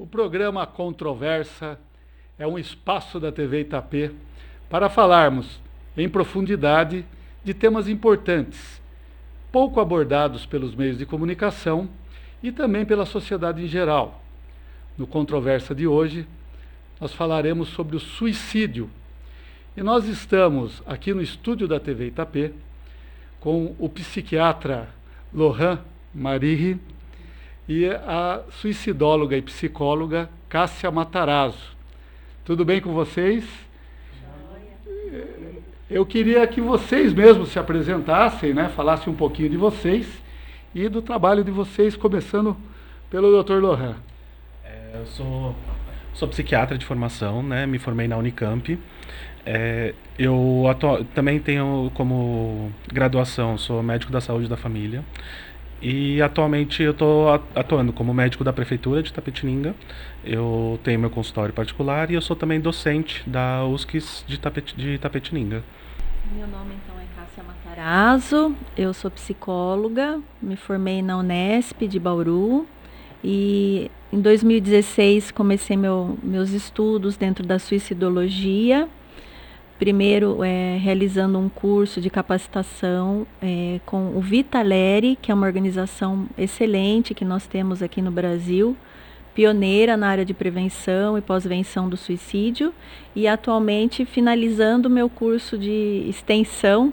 programa Controversa é um espaço da TV Itapê para falarmos em profundidade de temas importantes, pouco abordados pelos meios de comunicação e também pela sociedade em geral. No Controversa de hoje, nós falaremos sobre o suicídio. E nós estamos aqui no estúdio da TV Itapê com o psiquiatra Lohan Mariri e a suicidóloga e psicóloga Cássia Matarazzo. Tudo bem com vocês? Eu queria que vocês mesmos se apresentassem, né? Falassem um pouquinho de vocês e do trabalho de vocês, começando pelo Dr. Lohan. Eu sou psiquiatra de formação, né? Me formei na Unicamp. Eu também tenho como graduação, sou médico da saúde da família. E atualmente eu estou atuando como médico da Prefeitura de Itapetininga. Eu tenho meu consultório particular e eu sou também docente da USCS de Itapetininga. Meu nome então é Cássia Matarazzo, eu sou psicóloga, me formei na Unesp de Bauru e em 2016 comecei meus estudos dentro da suicidologia. Primeiro, realizando um curso de capacitação com o Vitaleri, que é uma organização excelente que nós temos aqui no Brasil, pioneira na área de prevenção e pós-venção do suicídio, e atualmente finalizando o meu curso de extensão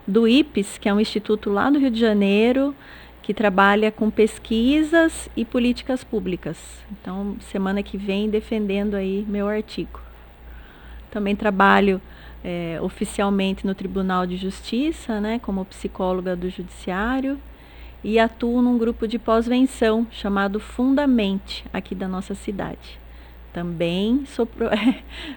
do IPES, que é um instituto lá do Rio de Janeiro, que trabalha com pesquisas e políticas públicas. Então, semana que vem, defendendo aí meu artigo. Também trabalho oficialmente no Tribunal de Justiça, né, como psicóloga do Judiciário, e atuo num grupo de pós-venção chamado Fundamente, aqui da nossa cidade. Também sou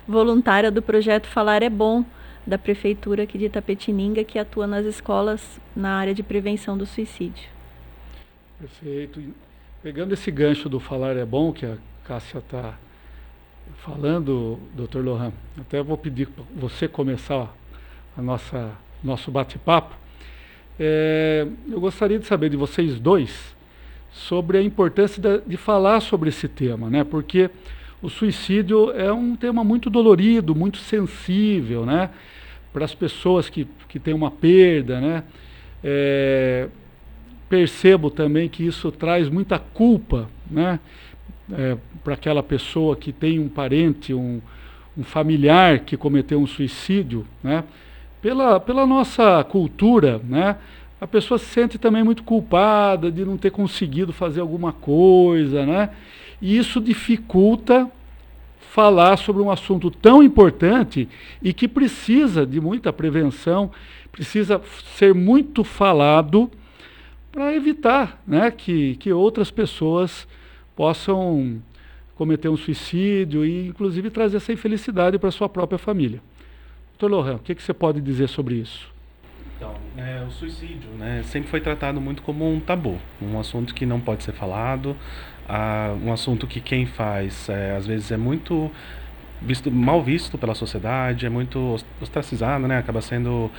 voluntária do projeto Falar é Bom, da Prefeitura aqui de Itapetininga, que atua nas escolas na área de prevenção do suicídio. Perfeito. Pegando esse gancho do Falar é Bom, que a Cássia está falando, Dr. Lohan, até vou pedir para você começar nosso bate-papo. Eu gostaria de saber de vocês dois sobre a importância de falar sobre esse tema, né? Porque o suicídio é um tema muito dolorido, muito sensível, né? Para as pessoas que têm uma perda, né? Percebo também que isso traz muita culpa, né? Para aquela pessoa que tem um parente, um familiar que cometeu um suicídio, né? Pela nossa cultura, né? A pessoa se sente também muito culpada de não ter conseguido fazer alguma coisa, né? E isso dificulta falar sobre um assunto tão importante e que precisa de muita prevenção, precisa ser muito falado para evitar, né, que outras pessoas possam cometer um suicídio e, inclusive, trazer essa infelicidade para a sua própria família. Dr. Lohan, o que você pode dizer sobre isso? Então, o suicídio, né, sempre foi tratado muito como um tabu, um assunto que não pode ser falado, um assunto que quem faz, às vezes, é muito mal visto pela sociedade, é muito ostracizado, né, acaba sendo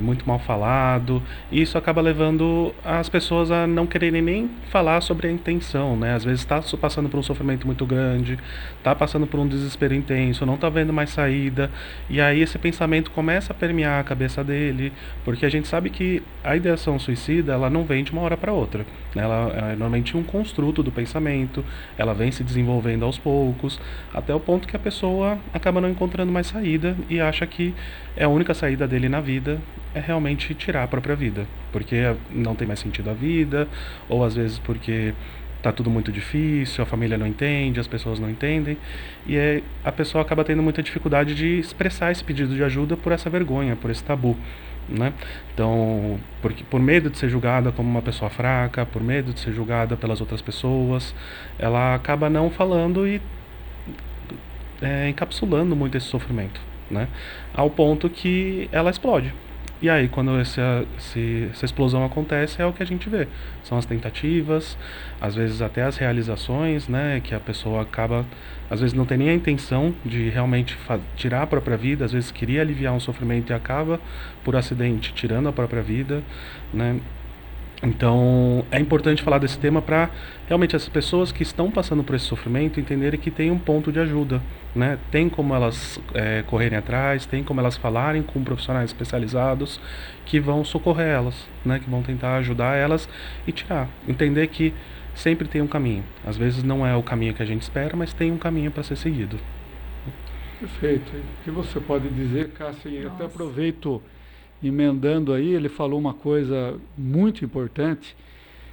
muito mal falado, e isso acaba levando as pessoas a não quererem nem falar sobre a intenção, né? Às vezes está passando por um sofrimento muito grande, está passando por um desespero intenso, não está vendo mais saída, e aí esse pensamento começa a permear a cabeça dele, porque a gente sabe que a ideação suicida, ela não vem de uma hora para outra, né? Ela é normalmente um construto do pensamento, ela vem se desenvolvendo aos poucos, até o ponto que a pessoa acaba não encontrando mais saída e acha que é a única saída dele na vida é realmente tirar a própria vida, porque não tem mais sentido a vida, ou às vezes porque tá tudo muito difícil, a família não entende, as pessoas não entendem, e a pessoa acaba tendo muita dificuldade de expressar esse pedido de ajuda por essa vergonha, por esse tabu, né? Então, porque por medo de ser julgada como uma pessoa fraca, por medo de ser julgada pelas outras pessoas, ela acaba não falando e encapsulando muito esse sofrimento, né? Ao ponto que ela explode. E aí, quando essa explosão acontece, é o que a gente vê. São as tentativas, às vezes até as realizações, né? Que a pessoa acaba, às vezes não tem nem a intenção de realmente tirar a própria vida, às vezes queria aliviar um sofrimento e acaba, por acidente, tirando a própria vida, né? Então, é importante falar desse tema para realmente essas pessoas que estão passando por esse sofrimento entenderem que tem um ponto de ajuda, né? Tem como elas correrem atrás, tem como elas falarem com profissionais especializados que vão socorrer elas, né? Que vão tentar ajudar elas e tirar. Entender que sempre tem um caminho. Às vezes não é o caminho que a gente espera, mas tem um caminho para ser seguido. Perfeito. O que você pode dizer, Cássia? E até Nossa. aproveito emendando aí, ele falou uma coisa muito importante,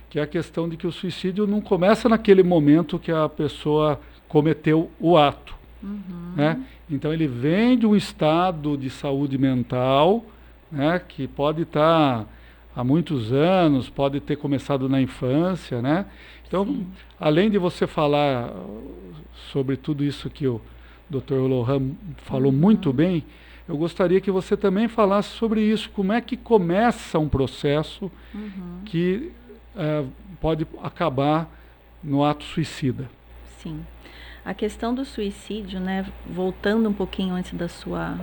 que é a questão de que o suicídio não começa naquele momento que a pessoa cometeu o ato, né? Então ele vem de um estado de saúde mental, né, que pode estar há muitos anos, pode ter começado na infância, né? Então, Sim. além de você falar sobre tudo isso que o Dr. Lohan falou muito bem, eu gostaria que você também falasse sobre isso, como é que começa um processo que pode acabar no ato suicida. Sim. A questão do suicídio, né, voltando um pouquinho antes da sua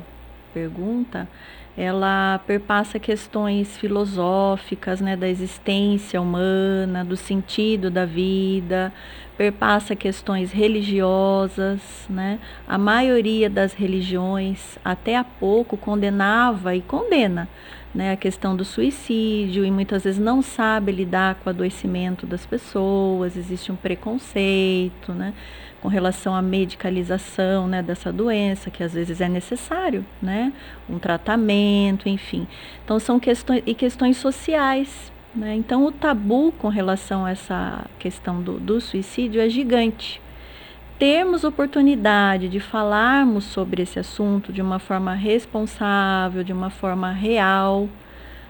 pergunta, ela perpassa questões filosóficas, né, da existência humana, do sentido da vida, perpassa questões religiosas, né? A maioria das religiões, até há pouco, condenava e condena, né, a questão do suicídio, e muitas vezes não sabe lidar com o adoecimento das pessoas, existe um preconceito, né, com relação à medicalização, né, dessa doença, que às vezes é necessário, né, um tratamento, enfim. Então são questões sociais, né? Então o tabu com relação a essa questão do suicídio é gigante. Termos oportunidade de falarmos sobre esse assunto de uma forma responsável, de uma forma real,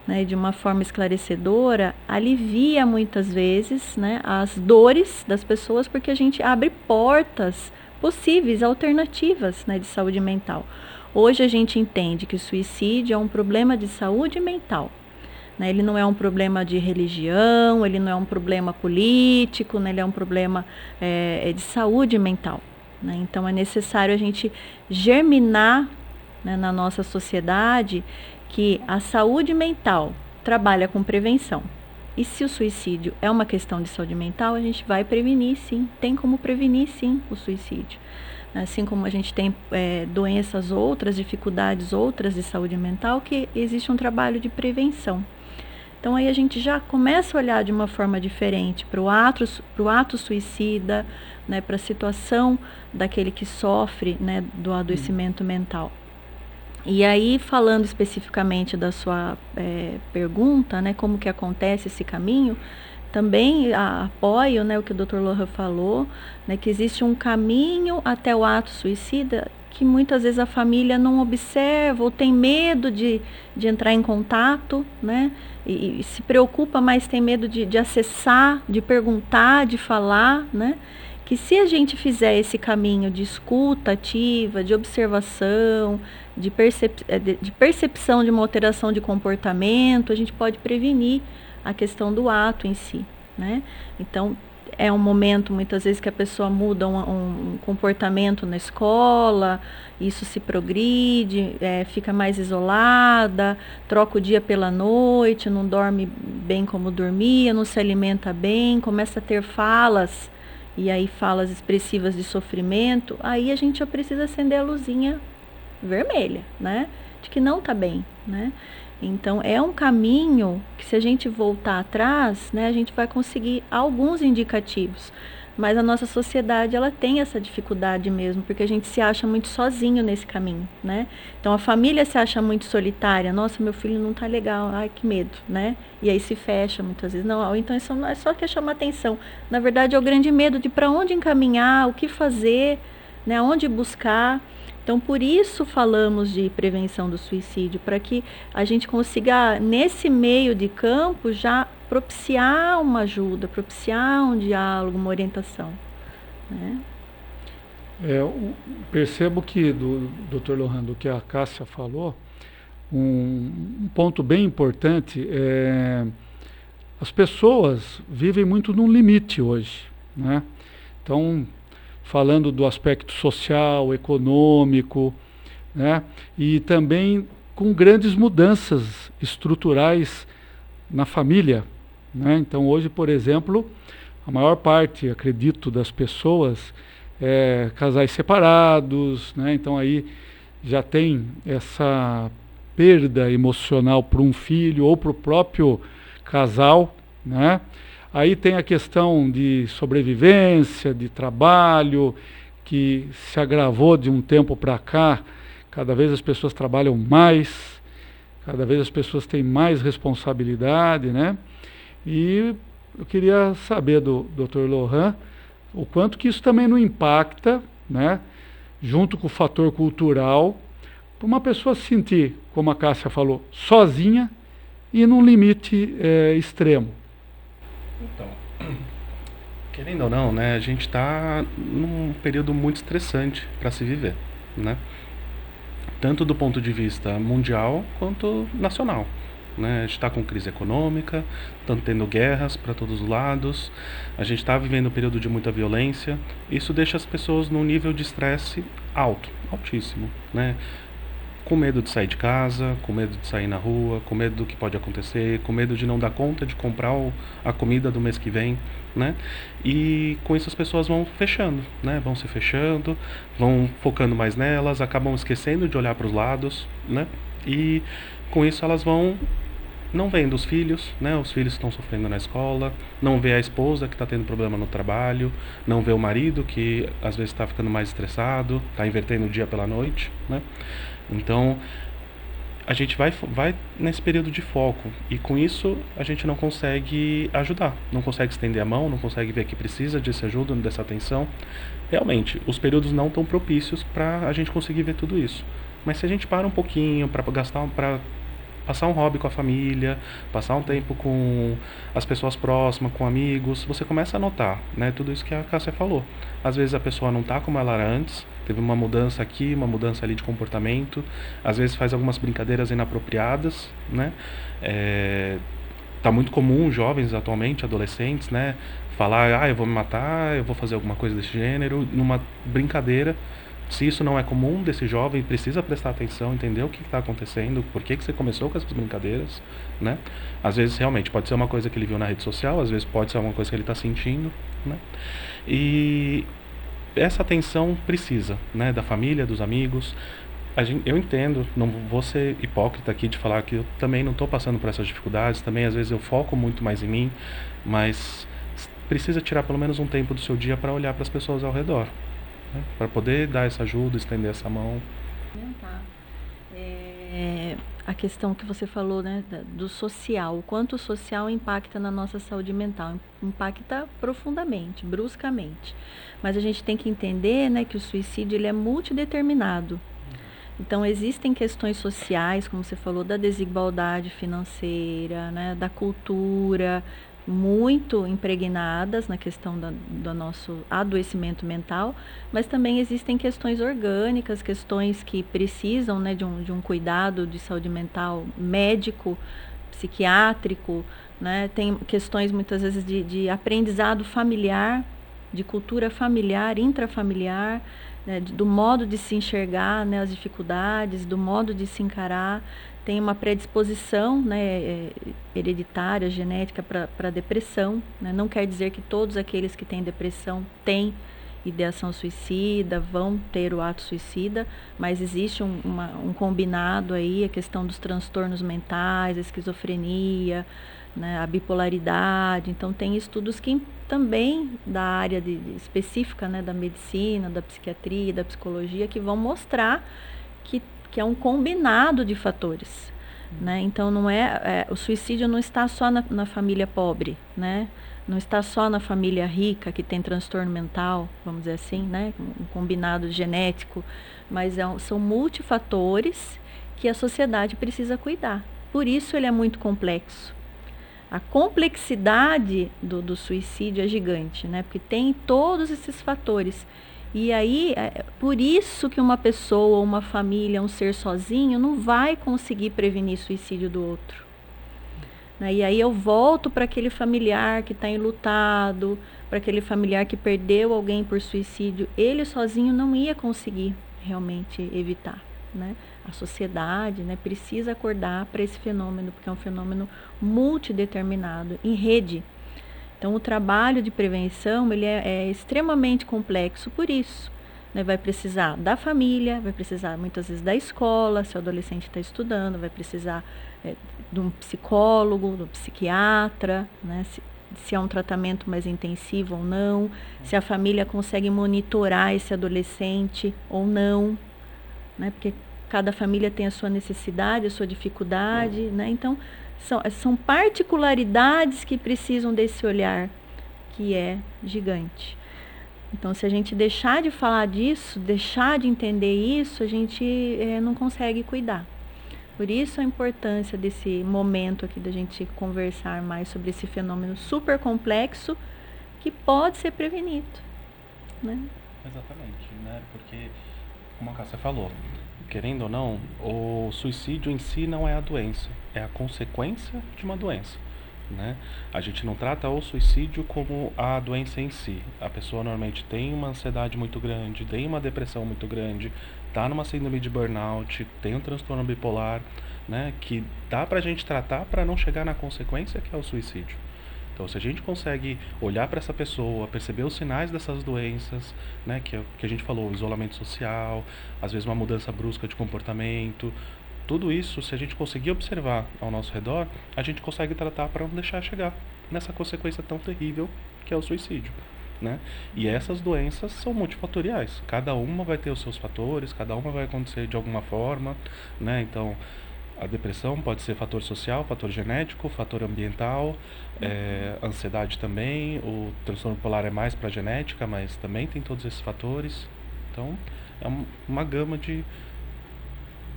né, de uma forma esclarecedora, alivia muitas vezes, né, as dores das pessoas, porque a gente abre portas possíveis, alternativas, né, de saúde mental. Hoje a gente entende que o suicídio é um problema de saúde mental. Né, ele não é um problema de religião, ele não é um problema político, né, ele é um problema de saúde mental. Né? Então é necessário a gente germinar, né, na nossa sociedade que a saúde mental trabalha com prevenção. E se o suicídio é uma questão de saúde mental, a gente vai prevenir sim, tem como prevenir sim o suicídio. Assim como a gente tem doenças outras, dificuldades outras de saúde mental, que existe um trabalho de prevenção. Então aí a gente já começa a olhar de uma forma diferente para o ato suicida, né, para a situação daquele que sofre, né, do adoecimento mental. E aí, falando especificamente da sua pergunta, né, como que acontece esse caminho, também apoio, né, o que o Dr. Lohan falou, né, que existe um caminho até o ato suicida que muitas vezes a família não observa ou tem medo de entrar em contato, né, e se preocupa, mas tem medo de acessar, de perguntar, de falar, né, que se a gente fizer esse caminho de escuta ativa, de observação, de percepção de uma alteração de comportamento, a gente pode prevenir a questão do ato em si, né? Então, é um momento, muitas vezes, que a pessoa muda um comportamento na escola, isso se progride, fica mais isolada, troca o dia pela noite, não dorme bem como dormia, não se alimenta bem, começa a ter falas, e aí falas expressivas de sofrimento, aí a gente já precisa acender a luzinha vermelha, né? De que não está bem, né? Então, é um caminho que, se a gente voltar atrás, né, a gente vai conseguir alguns indicativos. Mas a nossa sociedade, ela tem essa dificuldade mesmo, porque a gente se acha muito sozinho nesse caminho, né? Então, a família se acha muito solitária. Nossa, meu filho não tá legal, ai, que medo, né? E aí se fecha muitas vezes. Não, então isso não é só que chamar atenção. Na verdade, é o grande medo de para onde encaminhar, o que fazer, né? Onde buscar. Então, por isso falamos de prevenção do suicídio, para que a gente consiga, nesse meio de campo, já propiciar uma ajuda, propiciar um diálogo, uma orientação, né? Percebo que, do Dr. Lohan, do que a Cássia falou, um ponto bem importante é as pessoas vivem muito num limite hoje, né? Então, falando do aspecto social, econômico, né? E também com grandes mudanças estruturais na família, né? Então hoje, por exemplo, a maior parte, acredito, das pessoas casais separados, né? Então aí já tem essa perda emocional para um filho ou para o próprio casal, né? Aí tem a questão de sobrevivência, de trabalho, que se agravou de um tempo para cá. Cada vez as pessoas trabalham mais, cada vez as pessoas têm mais responsabilidade, né? E eu queria saber do Dr. Lohan o quanto que isso também não impacta, né? Junto com o fator cultural, para uma pessoa se sentir, como a Cássia falou, sozinha e num limite extremo. Então, querendo ou não, né, a gente está num período muito estressante para se viver, né? Tanto do ponto de vista mundial quanto nacional, né? A gente está com crise econômica, estão tendo guerras para todos os lados, a gente está vivendo um período de muita violência. Isso deixa as pessoas num nível de estresse alto, altíssimo, né? Com medo de sair de casa, com medo de sair na rua, com medo do que pode acontecer, com medo de não dar conta de comprar a comida do mês que vem, né? E com isso as pessoas vão fechando, né? Vão se fechando, vão focando mais nelas, acabam esquecendo de olhar para os lados, né? E com isso elas vão não vendo os filhos, né? Os filhos estão sofrendo na escola, não vê a esposa que está tendo problema no trabalho, não vê o marido que às vezes está ficando mais estressado, está invertendo o dia pela noite, né? Então, a gente vai nesse período de foco e com isso a gente não consegue ajudar, não consegue estender a mão, não consegue ver que precisa dessa ajuda, dessa atenção. Realmente, os períodos não estão propícios para a gente conseguir ver tudo isso. Mas se a gente para um pouquinho para passar um hobby com a família, passar um tempo com as pessoas próximas, com amigos, você começa a notar, né, tudo isso que a Cássia falou. Às vezes a pessoa não está como ela era antes, teve uma mudança aqui, uma mudança ali de comportamento, às vezes faz algumas brincadeiras inapropriadas, né? Tá muito comum jovens atualmente, adolescentes, né, falar, eu vou me matar, eu vou fazer alguma coisa desse gênero, numa brincadeira. Se isso não é comum desse jovem, precisa prestar atenção, entender o que está acontecendo, por que você começou com essas brincadeiras, né? Às vezes realmente pode ser uma coisa que ele viu na rede social, às vezes pode ser uma coisa que ele está sentindo, né? E essa atenção precisa, né, da família, dos amigos. Eu entendo, não vou ser hipócrita aqui de falar que eu também não estou passando por essas dificuldades, também às vezes eu foco muito mais em mim, mas precisa tirar pelo menos um tempo do seu dia para olhar para as pessoas ao redor, né, para poder dar essa ajuda, estender essa mão. A questão que você falou, né, do social, o quanto o social impacta na nossa saúde mental, impacta profundamente, bruscamente. Mas a gente tem que entender, né, que o suicídio ele é multideterminado. Então existem questões sociais, como você falou, da desigualdade financeira, né, da cultura, muito impregnadas na questão do nosso adoecimento mental, mas também existem questões orgânicas, questões que precisam, né, de um cuidado de saúde mental médico, psiquiátrico, né, tem questões muitas vezes de aprendizado familiar, de cultura familiar, intrafamiliar, né, do modo de se enxergar, né, as dificuldades, do modo de se encarar. Tem uma predisposição, né, hereditária, genética para depressão, né? Não quer dizer que todos aqueles que têm depressão têm ideação suicida, vão ter o ato suicida, mas existe um combinado aí, a questão dos transtornos mentais, a esquizofrenia, né, a bipolaridade. Então tem estudos que também da área específica, né, da medicina, da psiquiatria, da psicologia, que vão mostrar que é um combinado de fatores, né? Então não o suicídio não está só na família pobre, né? Não está só na família rica que tem transtorno mental, vamos dizer assim, né? Um combinado genético, mas são multifatores que a sociedade precisa cuidar. Por isso ele é muito complexo. A complexidade do suicídio é gigante, né? Porque tem todos esses fatores. E aí, por isso que uma pessoa, uma família, um ser sozinho, não vai conseguir prevenir suicídio do outro. E aí eu volto para aquele familiar que está enlutado, para aquele familiar que perdeu alguém por suicídio. Ele sozinho não ia conseguir realmente evitar, né? a sociedade, né, precisa acordar para esse fenômeno, porque é um fenômeno multideterminado, em rede. Então, o trabalho de prevenção ele é extremamente complexo por isso. Né? Vai precisar da família, vai precisar muitas vezes da escola, se o adolescente está estudando, vai precisar de um psicólogo, do psiquiatra, né? Se é um tratamento mais intensivo ou não, se a família consegue monitorar esse adolescente ou não, né? Porque cada família tem a sua necessidade, a sua dificuldade, né? Então, são particularidades que precisam desse olhar que é gigante. Então, se a gente deixar de falar disso, deixar de entender isso, a gente não consegue cuidar. Por isso a importância desse momento aqui da gente conversar mais sobre esse fenômeno super complexo que pode ser prevenido, né? Exatamente, né? Porque, como a Cássia falou, querendo ou não, o suicídio em si não é a doença, é a consequência de uma doença, né? A gente não trata o suicídio como a doença em si. A pessoa normalmente tem uma ansiedade muito grande, tem uma depressão muito grande, está numa síndrome de burnout, tem um transtorno bipolar, né? Que dá pra gente tratar para não chegar na consequência que é o suicídio. Então, se a gente consegue olhar para essa pessoa, perceber os sinais dessas doenças, né, que a gente falou, isolamento social, às vezes uma mudança brusca de comportamento, tudo isso, se a gente conseguir observar ao nosso redor, a gente consegue tratar para não deixar chegar nessa consequência tão terrível que é o suicídio, né? E essas doenças são multifatoriais, cada uma vai ter os seus fatores, cada uma vai acontecer de alguma forma, né? Então, a depressão pode ser fator social, fator genético, fator ambiental, ansiedade também, o transtorno bipolar é mais para genética, mas também tem todos esses fatores. Então, é uma gama de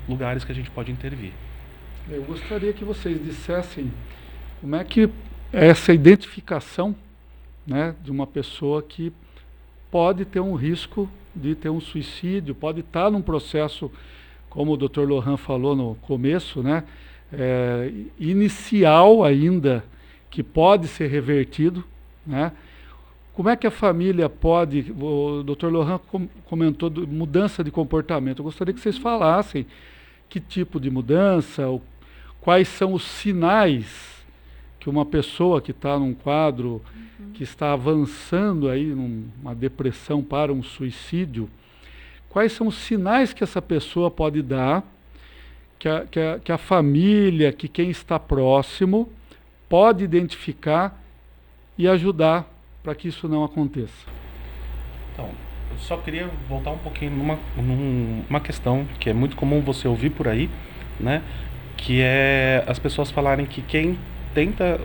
lugares que a gente pode intervir. Eu gostaria que vocês dissessem como é que essa identificação, né, de uma pessoa que pode ter um risco de ter um suicídio, pode estar num processo, como o Dr. Lohan falou no começo, né, inicial ainda, que pode ser revertido, né? Como é que a família pode, o Dr. Lohan comentou de mudança de comportamento, eu gostaria que vocês falassem que tipo de mudança, quais são os sinais que uma pessoa que está num quadro, que está avançando aí numa depressão para um suicídio, quais são os sinais que essa pessoa pode dar, que a família, que quem está próximo, pode identificar e ajudar para que isso não aconteça? Então, eu só queria voltar um pouquinho numa questão que é muito comum você ouvir por aí, né? Que é as pessoas falarem que quem tenta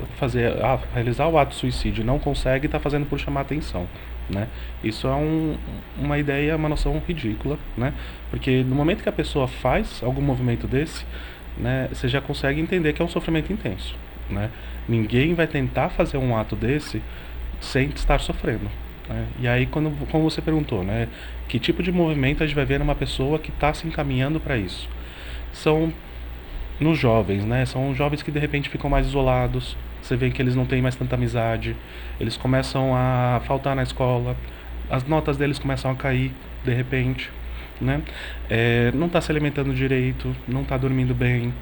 realizar o ato de suicídio e não consegue, está fazendo por chamar atenção, né? Isso é uma ideia, uma noção ridícula, né? Porque no momento que a pessoa faz algum movimento desse, né, você já consegue entender que é um sofrimento intenso, né? Ninguém vai tentar fazer um ato desse sem estar sofrendo, né? E aí, como você perguntou, né, que tipo de movimento a gente vai ver numa pessoa que está se encaminhando para isso? São nos jovens, né? São jovens que de repente ficam mais isolados, você vê que eles não têm mais tanta amizade, eles começam a faltar na escola, as notas deles começam a cair de repente, né? Não está se alimentando direito, não está dormindo bem,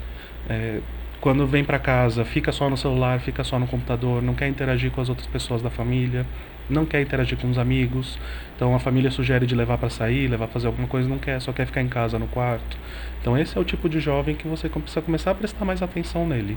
quando vem para casa fica só no celular, fica só no computador, não quer interagir com as outras pessoas da família, não quer interagir com os amigos, então a família sugere de levar para sair, levar para fazer alguma coisa, não quer, só quer ficar em casa no quarto. Então esse é o tipo de jovem que você precisa começar a prestar mais atenção nele.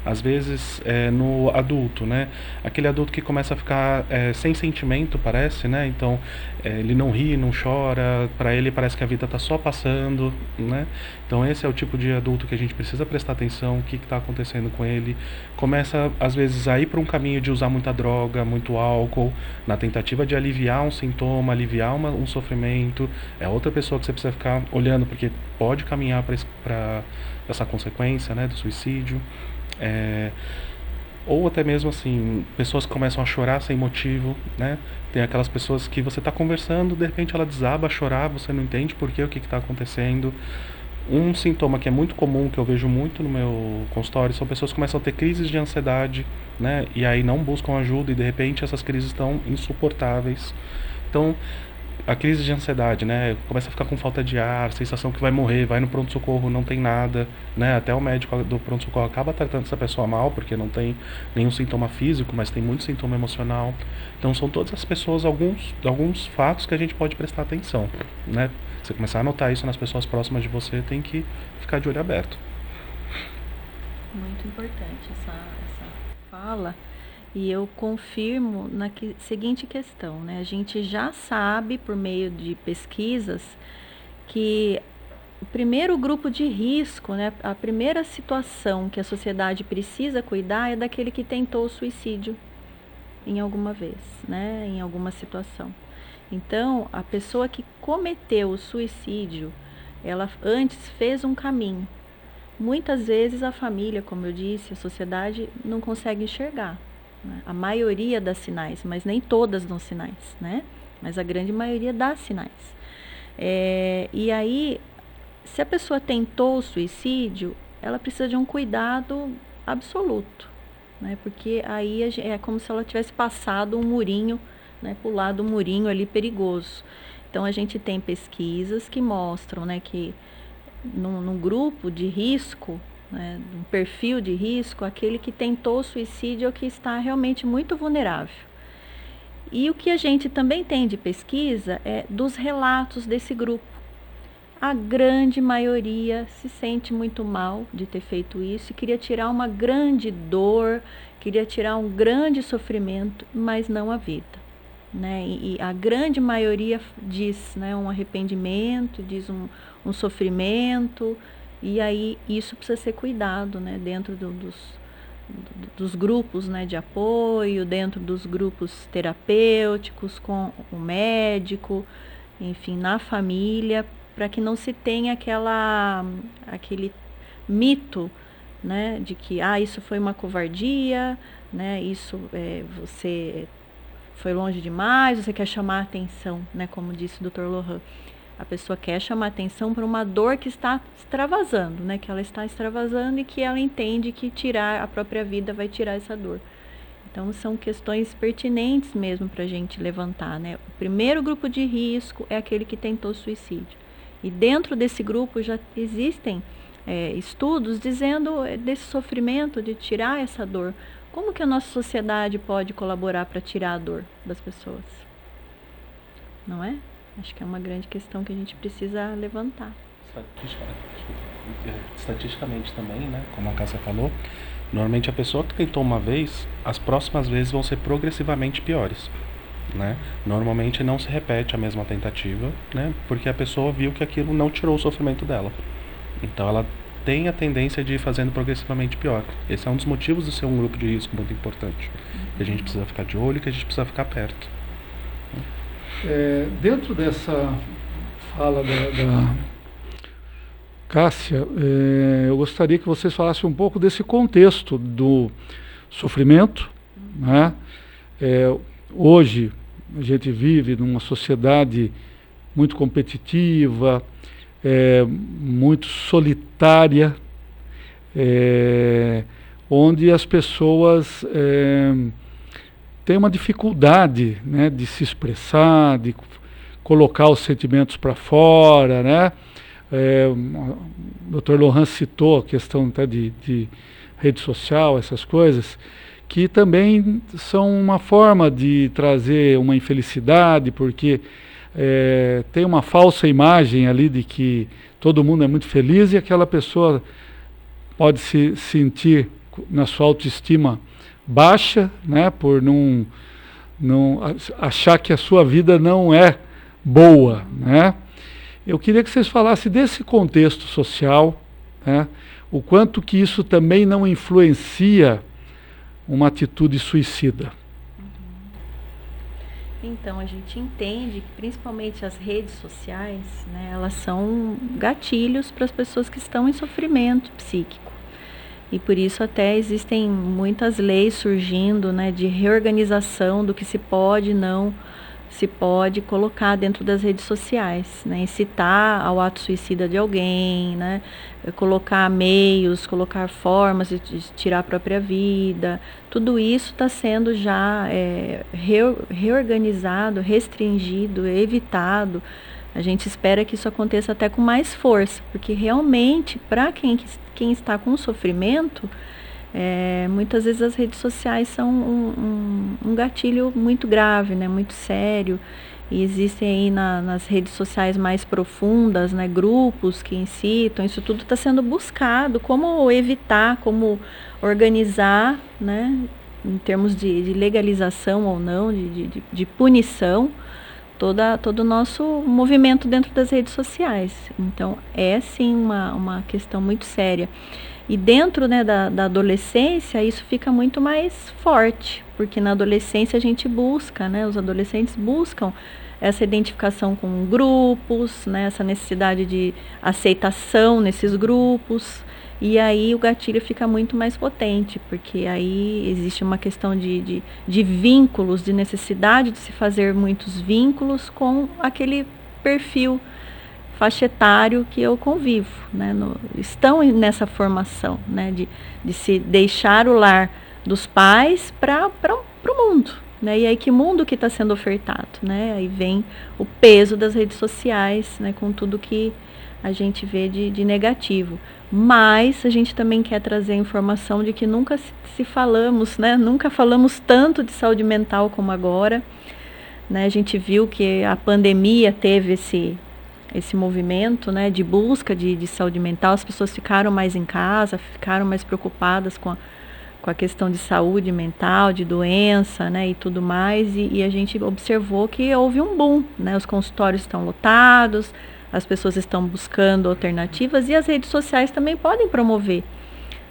Às vezes no adulto, né? Aquele adulto que começa a ficar sem sentimento, parece, né? Então ele não ri, não chora, para ele parece que a vida está só passando, né? Então esse é o tipo de adulto que a gente precisa prestar atenção, o que está acontecendo com ele. Começa às vezes a ir para um caminho de usar muita droga, muito álcool, na tentativa de aliviar um sintoma, aliviar um sofrimento. É outra pessoa que você precisa ficar olhando, porque pode caminhar para essa consequência, né, do suicídio. Ou até mesmo assim, pessoas que começam a chorar sem motivo, né? Tem aquelas pessoas que você está conversando, de repente ela desaba a chorar, você não entende por quê, o que está acontecendo. Um sintoma que é muito comum, que eu vejo muito no meu consultório, são pessoas que começam a ter crises de ansiedade, né? E aí não buscam ajuda e de repente essas crises estão insuportáveis. Então, a crise de ansiedade, né? Começa a ficar com falta de ar, sensação que vai morrer, vai no pronto-socorro, não tem nada, né? Até o médico do pronto-socorro acaba tratando essa pessoa mal, porque não tem nenhum sintoma físico, mas tem muito sintoma emocional. Então são todas as pessoas, alguns fatos que a gente pode prestar atenção, né? Você começar a notar isso nas pessoas próximas de você, tem que ficar de olho aberto. Muito importante essa fala. E eu confirmo na seguinte questão, né? A gente já sabe, por meio de pesquisas, que o primeiro grupo de risco, né, a primeira situação que a sociedade precisa cuidar é daquele que tentou o suicídio em alguma vez, né, em alguma situação. Então, a pessoa que cometeu o suicídio, ela antes fez um caminho. Muitas vezes a família, como eu disse, a sociedade não consegue enxergar. A maioria dá sinais, mas nem todas dão sinais, né? Mas a grande maioria dá sinais. E aí, se a pessoa tentou o suicídio, ela precisa de um cuidado absoluto, né? Porque aí é como se ela tivesse passado um murinho, né? Pulado um murinho ali perigoso. Então, a gente tem pesquisas que mostram, né, que num grupo de risco, né, um perfil de risco, aquele que tentou suicídio é o que está realmente muito vulnerável. E o que a gente também tem de pesquisa é dos relatos desse grupo. A grande maioria se sente muito mal de ter feito isso e queria tirar uma grande dor, queria tirar um grande sofrimento, mas não a vida, né? E a grande maioria diz, né, um arrependimento, diz um sofrimento. E aí isso precisa ser cuidado, né, dentro dos grupos, né, de apoio, dentro dos grupos terapêuticos, com o médico, enfim, na família, para que não se tenha aquele mito, né, de que isso foi uma covardia, né, isso você foi longe demais, você quer chamar a atenção, né, como disse o Dr. Lohan. A pessoa quer chamar atenção para uma dor que está extravasando, né? Que ela está extravasando e que ela entende que tirar a própria vida vai tirar essa dor. Então, são questões pertinentes mesmo para a gente levantar, né? O primeiro grupo de risco é aquele que tentou suicídio. E dentro desse grupo já existem estudos dizendo desse sofrimento, de tirar essa dor. Como que a nossa sociedade pode colaborar para tirar a dor das pessoas? Não é? Acho que é uma grande questão que a gente precisa levantar. Estatisticamente também, né, como a Cássia falou, normalmente a pessoa que tentou uma vez, as próximas vezes vão ser progressivamente piores, né? Normalmente não se repete a mesma tentativa, né, porque a pessoa viu que aquilo não tirou o sofrimento dela. Então ela tem a tendência de ir fazendo progressivamente pior. Esse é um dos motivos de ser um grupo de risco muito importante. Que a gente precisa ficar de olho e que a gente precisa ficar perto. Dentro dessa fala da Cássia, eu gostaria que vocês falassem um pouco desse contexto do sofrimento, né? Hoje a gente vive numa sociedade muito competitiva, muito solitária, onde as pessoas tem uma dificuldade, né, de se expressar, de colocar os sentimentos para fora, né? O Dr. Lohan citou a questão até de rede social, essas coisas, que também são uma forma de trazer uma infelicidade, porque tem uma falsa imagem ali de que todo mundo é muito feliz e aquela pessoa pode se sentir na sua autoestima baixa, né, por não achar que a sua vida não é boa, né? Eu queria que vocês falassem desse contexto social, né, o quanto que isso também não influencia uma atitude suicida. Então, a gente entende que principalmente as redes sociais, né, elas são gatilhos para as pessoas que estão em sofrimento psíquico. E por isso até existem muitas leis surgindo, né, de reorganização do que se pode e não se pode colocar dentro das redes sociais, né? Incitar ao ato suicida de alguém, né? Colocar meios, colocar formas de tirar a própria vida. Tudo isso está sendo já reorganizado, restringido, evitado. A gente espera que isso aconteça até com mais força, porque realmente, para quem está com sofrimento, muitas vezes as redes sociais são um gatilho muito grave, né, muito sério. E existem aí nas redes sociais mais profundas, né, grupos que incitam. Isso tudo está sendo buscado, como evitar, como organizar, né, em termos de legalização ou não, de punição, todo o nosso movimento dentro das redes sociais. Então, é sim uma questão muito séria. E dentro, né, da adolescência, isso fica muito mais forte, porque na adolescência a gente busca, né, os adolescentes buscam essa identificação com grupos, né, essa necessidade de aceitação nesses grupos, e aí o gatilho fica muito mais potente, porque aí existe uma questão de vínculos, de necessidade de se fazer muitos vínculos com aquele perfil faixa etário que eu convivo, né, estão nessa formação, né, de se deixar o lar dos pais para o mundo, né, e aí que mundo que está sendo ofertado, né, aí vem o peso das redes sociais, né, com tudo que a gente vê de negativo, mas a gente também quer trazer a informação de que nunca se falamos, né, nunca falamos tanto de saúde mental como agora, né, a gente viu que a pandemia teve esse movimento, né, de busca de saúde mental. As pessoas ficaram mais em casa, ficaram mais preocupadas com a questão de saúde mental, de doença, né, e tudo mais, e a gente observou que houve um boom, né, os consultórios estão lotados, as pessoas estão buscando alternativas, e as redes sociais também podem promover,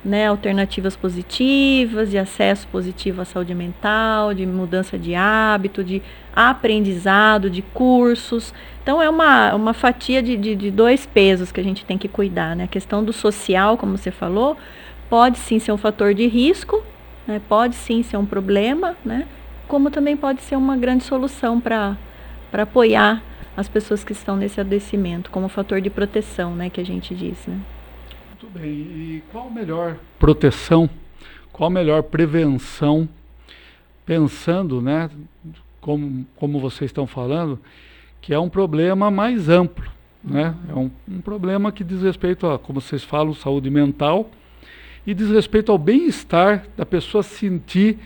né, alternativas positivas, de acesso positivo à saúde mental, de mudança de hábito, de aprendizado, de cursos. Então é uma fatia de dois pesos que a gente tem que cuidar, né? A questão do social, como você falou, pode sim ser um fator de risco, né? Pode sim ser um problema, né? Como também pode ser uma grande solução para apoiar as pessoas que estão nesse adoecimento, como fator de proteção, né, que a gente diz, né? Muito bem. E qual a melhor proteção, qual a melhor prevenção, pensando, né, como vocês estão falando, que é um problema mais amplo, né? É um problema que diz respeito a, como vocês falam, saúde mental, e diz respeito ao bem-estar da pessoa sentir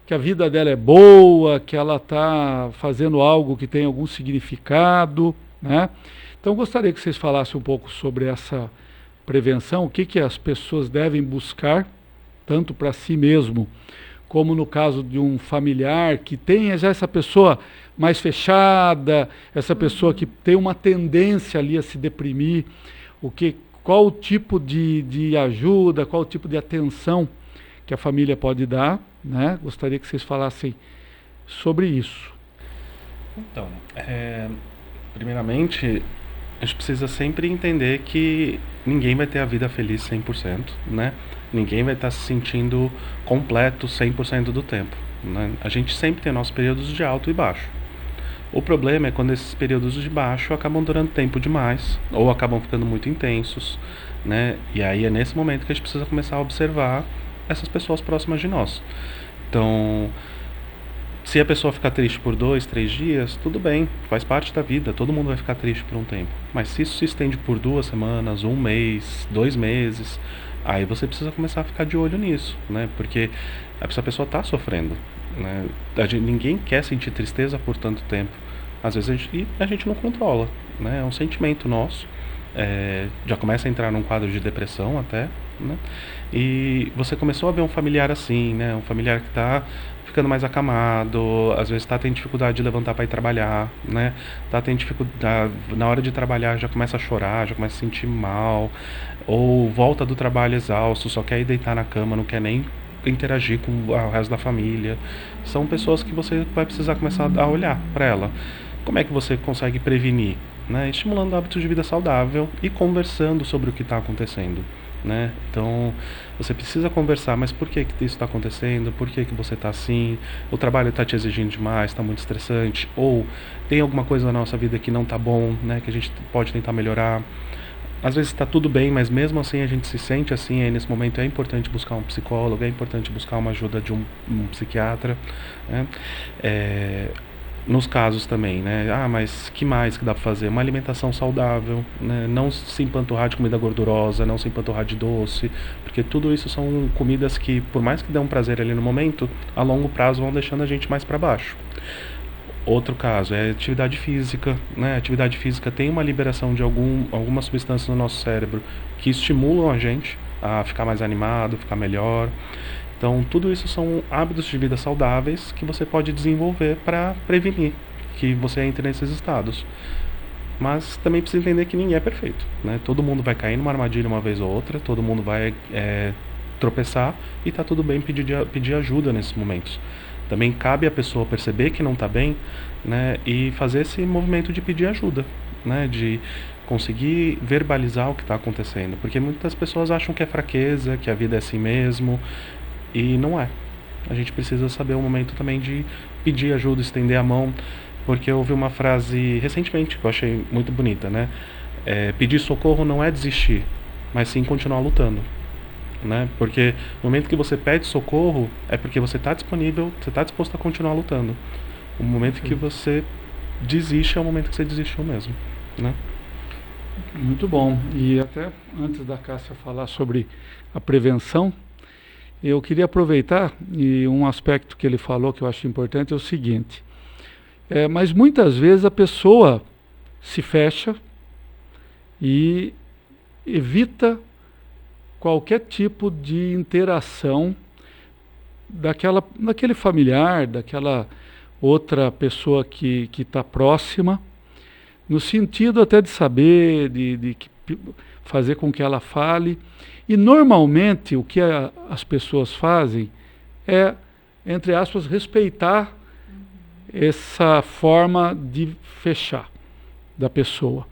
que a vida dela é boa, que ela está fazendo algo que tem algum significado, né? Então gostaria que vocês falassem um pouco sobre essa prevenção, o que as pessoas devem buscar, tanto para si mesmo, como no caso de um familiar que tenha já essa pessoa mais fechada, essa pessoa que tem uma tendência ali a se deprimir, qual o tipo de ajuda, qual o tipo de atenção que a família pode dar, né? Gostaria que vocês falassem sobre isso. Então, primeiramente, a gente precisa sempre entender que ninguém vai ter a vida feliz 100%, né? Ninguém vai estar se sentindo completo 100% do tempo, né? A gente sempre tem nossos períodos de alto e baixo. O problema é quando esses períodos de baixo acabam durando tempo demais, ou acabam ficando muito intensos, né? E aí é nesse momento que a gente precisa começar a observar essas pessoas próximas de nós. Então, se a pessoa ficar triste por 2, 3 dias, tudo bem, faz parte da vida, todo mundo vai ficar triste por um tempo. Mas se isso se estende por 2 semanas, 1 mês, 2 meses, aí você precisa começar a ficar de olho nisso, né? Porque essa pessoa está sofrendo, né? Ninguém quer sentir tristeza por tanto tempo. Às vezes a gente não controla, né? É um sentimento nosso. Já começa a entrar num quadro de depressão até, né? E você começou a ver um familiar assim, né? Um familiar que está ficando mais acamado, às vezes está tendo dificuldade de levantar para ir trabalhar, né? Tá tendo dificuldade, na hora de trabalhar já começa a chorar, já começa a se sentir mal, ou volta do trabalho exausto, só quer ir deitar na cama, não quer nem interagir com o resto da família. São pessoas que você vai precisar começar a olhar para ela. Como é que você consegue prevenir? Né? Estimulando hábitos de vida saudável e conversando sobre o que está acontecendo. né? Então, você precisa conversar, mas por que isso está acontecendo? Por que você está assim? O trabalho está te exigindo demais, está muito estressante? Ou tem alguma coisa na nossa vida que não está bom, né? Que a gente pode tentar melhorar. Às vezes está tudo bem, mas mesmo assim a gente se sente assim, aí nesse momento é importante buscar um psicólogo, é importante buscar uma ajuda de um psiquiatra, né? Nos casos também, né? Mas que mais que dá para fazer? Uma alimentação saudável, né? Não se empanturrar de comida gordurosa, não se empanturrar de doce, porque tudo isso são comidas que, por mais que dê um prazer ali no momento, a longo prazo vão deixando a gente mais para baixo. Outro caso é atividade física, né? Atividade física tem uma liberação de algumas substâncias no nosso cérebro que estimulam a gente a ficar mais animado, ficar melhor. Então, tudo isso são hábitos de vida saudáveis que você pode desenvolver para prevenir que você entre nesses estados. Mas também precisa entender que ninguém é perfeito, né? Todo mundo vai cair numa armadilha uma vez ou outra, todo mundo vai tropeçar e tá tudo bem pedir ajuda nesses momentos. Também cabe a pessoa perceber que não está bem, né, e fazer esse movimento de pedir ajuda, né, de conseguir verbalizar o que está acontecendo. Porque muitas pessoas acham que é fraqueza, que a vida é assim mesmo, e não é. A gente precisa saber o momento também de pedir ajuda, estender a mão, porque eu ouvi uma frase recentemente que eu achei muito bonita, né? Pedir socorro não é desistir, mas sim continuar lutando. Né? Porque no momento que você pede socorro é porque você está disponível, você está disposto a continuar lutando. O momento que você desiste é o momento que você desistiu mesmo, né? Muito bom. E até antes da Cássia falar sobre a prevenção, eu queria aproveitar, e um aspecto que ele falou que eu acho importante é o seguinte, mas muitas vezes a pessoa se fecha e evita qualquer tipo de interação daquele familiar, daquela outra pessoa que está próxima, no sentido até de saber, de fazer com que ela fale. E normalmente o que as pessoas fazem é, entre aspas, respeitar essa forma de fechar da pessoa.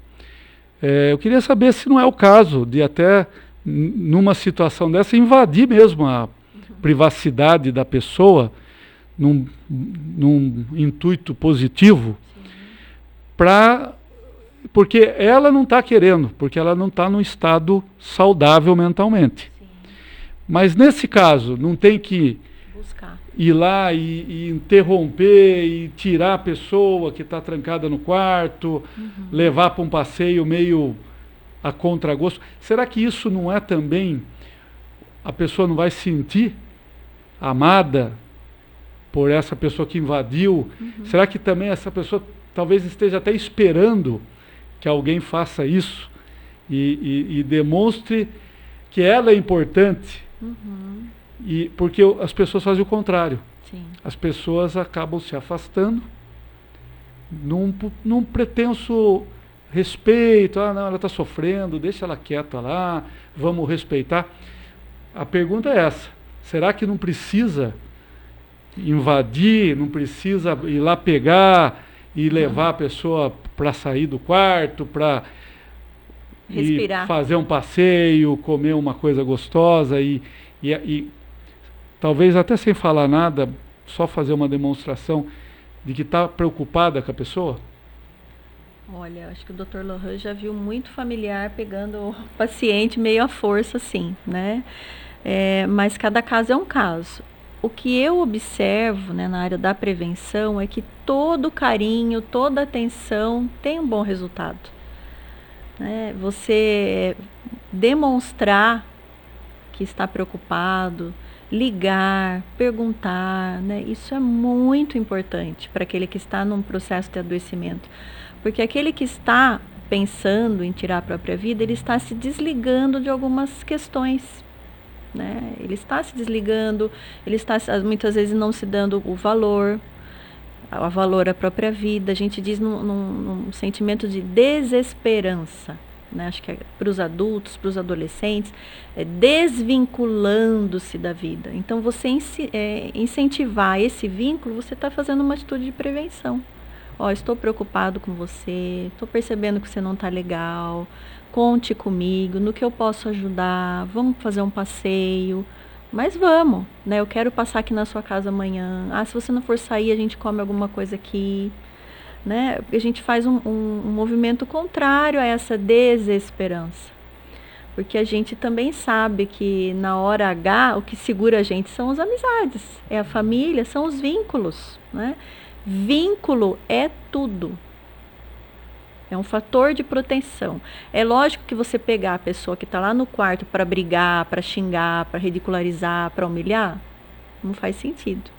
Eu queria saber se não é o caso de até numa situação dessa, invadir mesmo a privacidade da pessoa num intuito positivo, porque ela não está querendo, porque ela não está num estado saudável mentalmente. Sim. Mas nesse caso, não tem que ir lá e interromper e tirar a pessoa que está trancada no quarto, levar para um passeio meio a contragosto. Será que isso não é também, a pessoa não vai se sentir amada por essa pessoa que invadiu? Será que também essa pessoa talvez esteja até esperando que alguém faça isso e demonstre que ela é importante? Porque as pessoas fazem o contrário. Sim. As pessoas acabam se afastando num pretenso respeito. Não, ela está sofrendo, deixa ela quieta lá, vamos respeitar. A pergunta é essa: será que não precisa invadir, não precisa ir lá pegar e levar a pessoa para sair do quarto, para fazer um passeio, comer uma coisa gostosa e talvez até sem falar nada, só fazer uma demonstração de que está preocupada com a pessoa? Olha, acho que o Dr. Lohan já viu muito familiar pegando o paciente meio à força, assim, né? Mas cada caso é um caso. O que eu observo, né, na área da prevenção é que todo carinho, toda atenção tem um bom resultado. Né? Você demonstrar que está preocupado, ligar, perguntar, né? Isso é muito importante para aquele que está num processo de adoecimento. Porque aquele que está pensando em tirar a própria vida, ele está se desligando de algumas questões. Né? Ele está se desligando, ele está muitas vezes não se dando o valor à própria vida. A gente diz num sentimento de desesperança. Né? Acho que para os adultos, para os adolescentes, desvinculando-se da vida. Então, você incentivar esse vínculo, você está fazendo uma atitude de prevenção. ó, estou preocupado com você, estou percebendo que você não está legal, conte comigo, no que eu posso ajudar, vamos fazer um passeio, mas vamos, né? Eu quero passar aqui na sua casa amanhã. Ah, se você não for sair, a gente come alguma coisa aqui, né? A gente faz um movimento contrário a essa desesperança. Porque a gente também sabe que na hora H, o que segura a gente são as amizades, é a família, são os vínculos, né? Vínculo é tudo. É um fator de proteção. É lógico que você pegar a pessoa que está lá no quarto para brigar, para xingar, para ridicularizar, para humilhar, não faz sentido,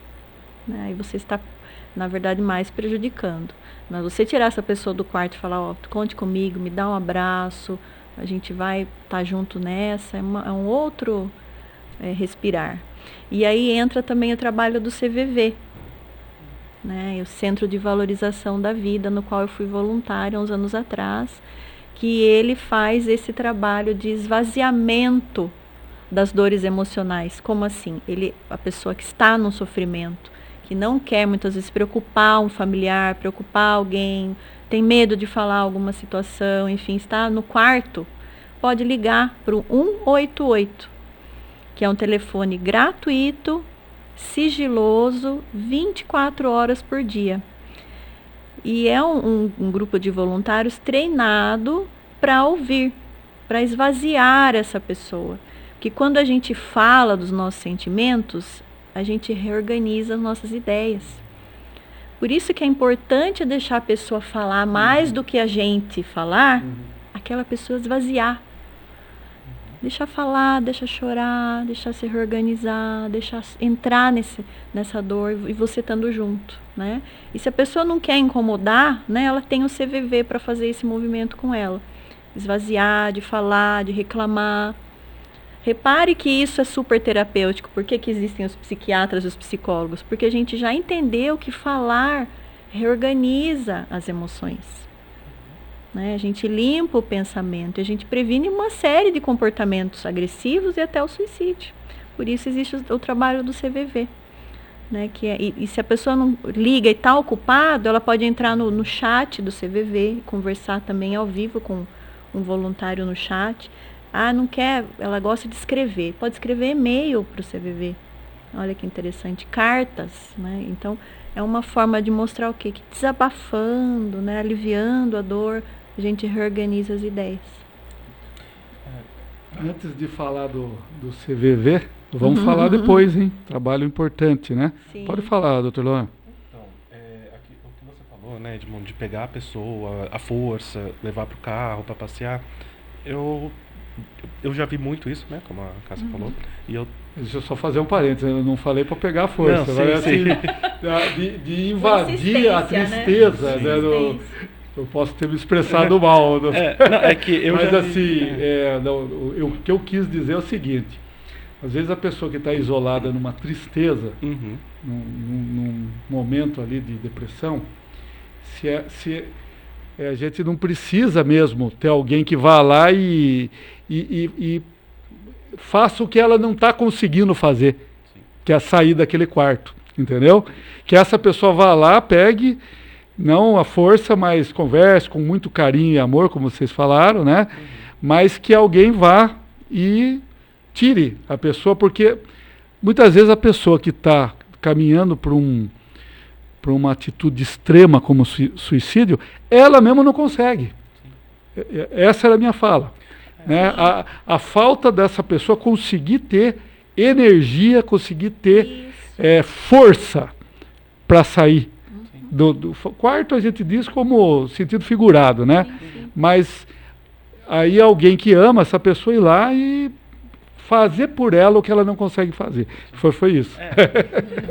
né? Aí você está, na verdade, mais prejudicando. Mas você tirar essa pessoa do quarto e falar, ó, conte comigo, me dá um abraço, a gente vai estar junto nessa, é um outro respirar. E aí entra também o trabalho do CVV, né, o Centro de Valorização da Vida, no qual eu fui voluntária há uns anos atrás, que ele faz esse trabalho de esvaziamento das dores emocionais. Como assim? A pessoa que está no sofrimento, que não quer muitas vezes preocupar um familiar, preocupar alguém, tem medo de falar alguma situação, enfim, está no quarto, pode ligar para o 188, que é um telefone gratuito, sigiloso, 24 horas por dia. E é um grupo de voluntários treinado para ouvir, para esvaziar essa pessoa. Que quando a gente fala dos nossos sentimentos, a gente reorganiza as nossas ideias. Por isso que é importante deixar a pessoa falar mais do que a gente falar, aquela pessoa esvaziar. Deixar falar, deixar chorar, deixar se reorganizar, deixar entrar nessa dor e você estando junto, né? E se a pessoa não quer incomodar, né, ela tem o CVV para fazer esse movimento com ela. Esvaziar, de falar, de reclamar. Repare que isso é super terapêutico. Por que existem os psiquiatras e os psicólogos? Porque a gente já entendeu que falar reorganiza as emoções. Né? A gente limpa o pensamento, a gente previne uma série de comportamentos agressivos e até o suicídio. Por isso existe o trabalho do CVV. Né? E se a pessoa não liga e está ocupado, ela pode entrar no chat do CVV, conversar também ao vivo com um voluntário no chat. Ah, não quer, ela gosta de escrever. Pode escrever e-mail para o CVV. Olha que interessante. Cartas, né? Então, é uma forma de mostrar o quê? Que desabafando, né? Aliviando a dor, a gente reorganiza as ideias. Antes de falar do CVV, vamos falar depois, hein? Trabalho importante, né? Sim. Pode falar, doutor Luan. Então, aqui, o que você falou, né, Edmundo, de pegar a pessoa, a força, levar para o carro, para passear, eu já vi muito isso, né, como a Cássia falou, e Deixa eu só fazer um parênteses, eu não falei para pegar a força, não, sim. De invadir a tristeza, né? Eu posso ter me expressado mal. É que eu mas já assim, o que eu quis dizer é o seguinte, às vezes a pessoa que está isolada numa tristeza, num momento ali de depressão, a gente não precisa mesmo ter alguém que vá lá e faça o que ela não está conseguindo fazer, que é sair daquele quarto, entendeu? Que essa pessoa vá lá, pegue, não a força, mas converse com muito carinho e amor, como vocês falaram, né? Mas que alguém vá e tire a pessoa, porque muitas vezes a pessoa que está caminhando para uma atitude extrema como suicídio, ela mesma não consegue. Essa era a minha fala. Né? A falta dessa pessoa conseguir ter energia, conseguir ter força para sair. Do quarto a gente diz como sentido figurado, né? Sim. Mas aí alguém que ama essa pessoa ir lá e fazer por ela o que ela não consegue fazer. Foi isso.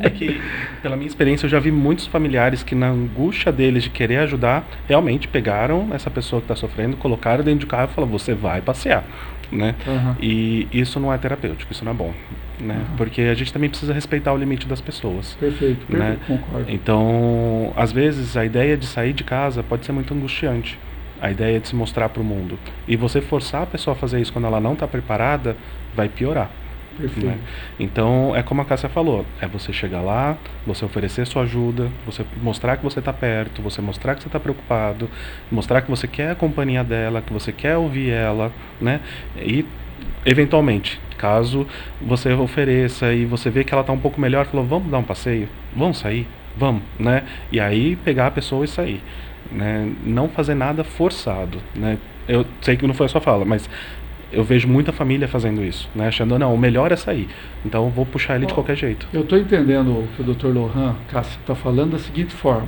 É que, pela minha experiência, eu já vi muitos familiares que, na angústia deles de querer ajudar, realmente pegaram essa pessoa que está sofrendo, colocaram dentro do carro e falaram, você vai passear. Né? E isso não é terapêutico, isso não é bom. Né? Porque a gente também precisa respeitar o limite das pessoas. Perfeito, né? Concordo. Então, às vezes, a ideia de sair de casa pode ser muito angustiante. A ideia de se mostrar para o mundo. E você forçar a pessoa a fazer isso quando ela não está preparada, vai piorar. Perfeito. Né? Então, é como a Cássia falou, é você chegar lá, você oferecer sua ajuda, você mostrar que você está perto, você mostrar que você está preocupado, mostrar que você quer a companhia dela, que você quer ouvir ela, né? E, eventualmente, caso você ofereça e você vê que ela está um pouco melhor, falou, vamos dar um passeio? Vamos sair? Vamos, né? E aí, pegar a pessoa e sair. Né? Não fazer nada forçado, né? Eu sei que não foi a sua fala, mas eu vejo muita família fazendo isso, né? Achando, não, o melhor é sair, então eu vou puxar ele de qualquer jeito. Eu estou entendendo o que o Dr. Lohan Cássia está falando da seguinte forma.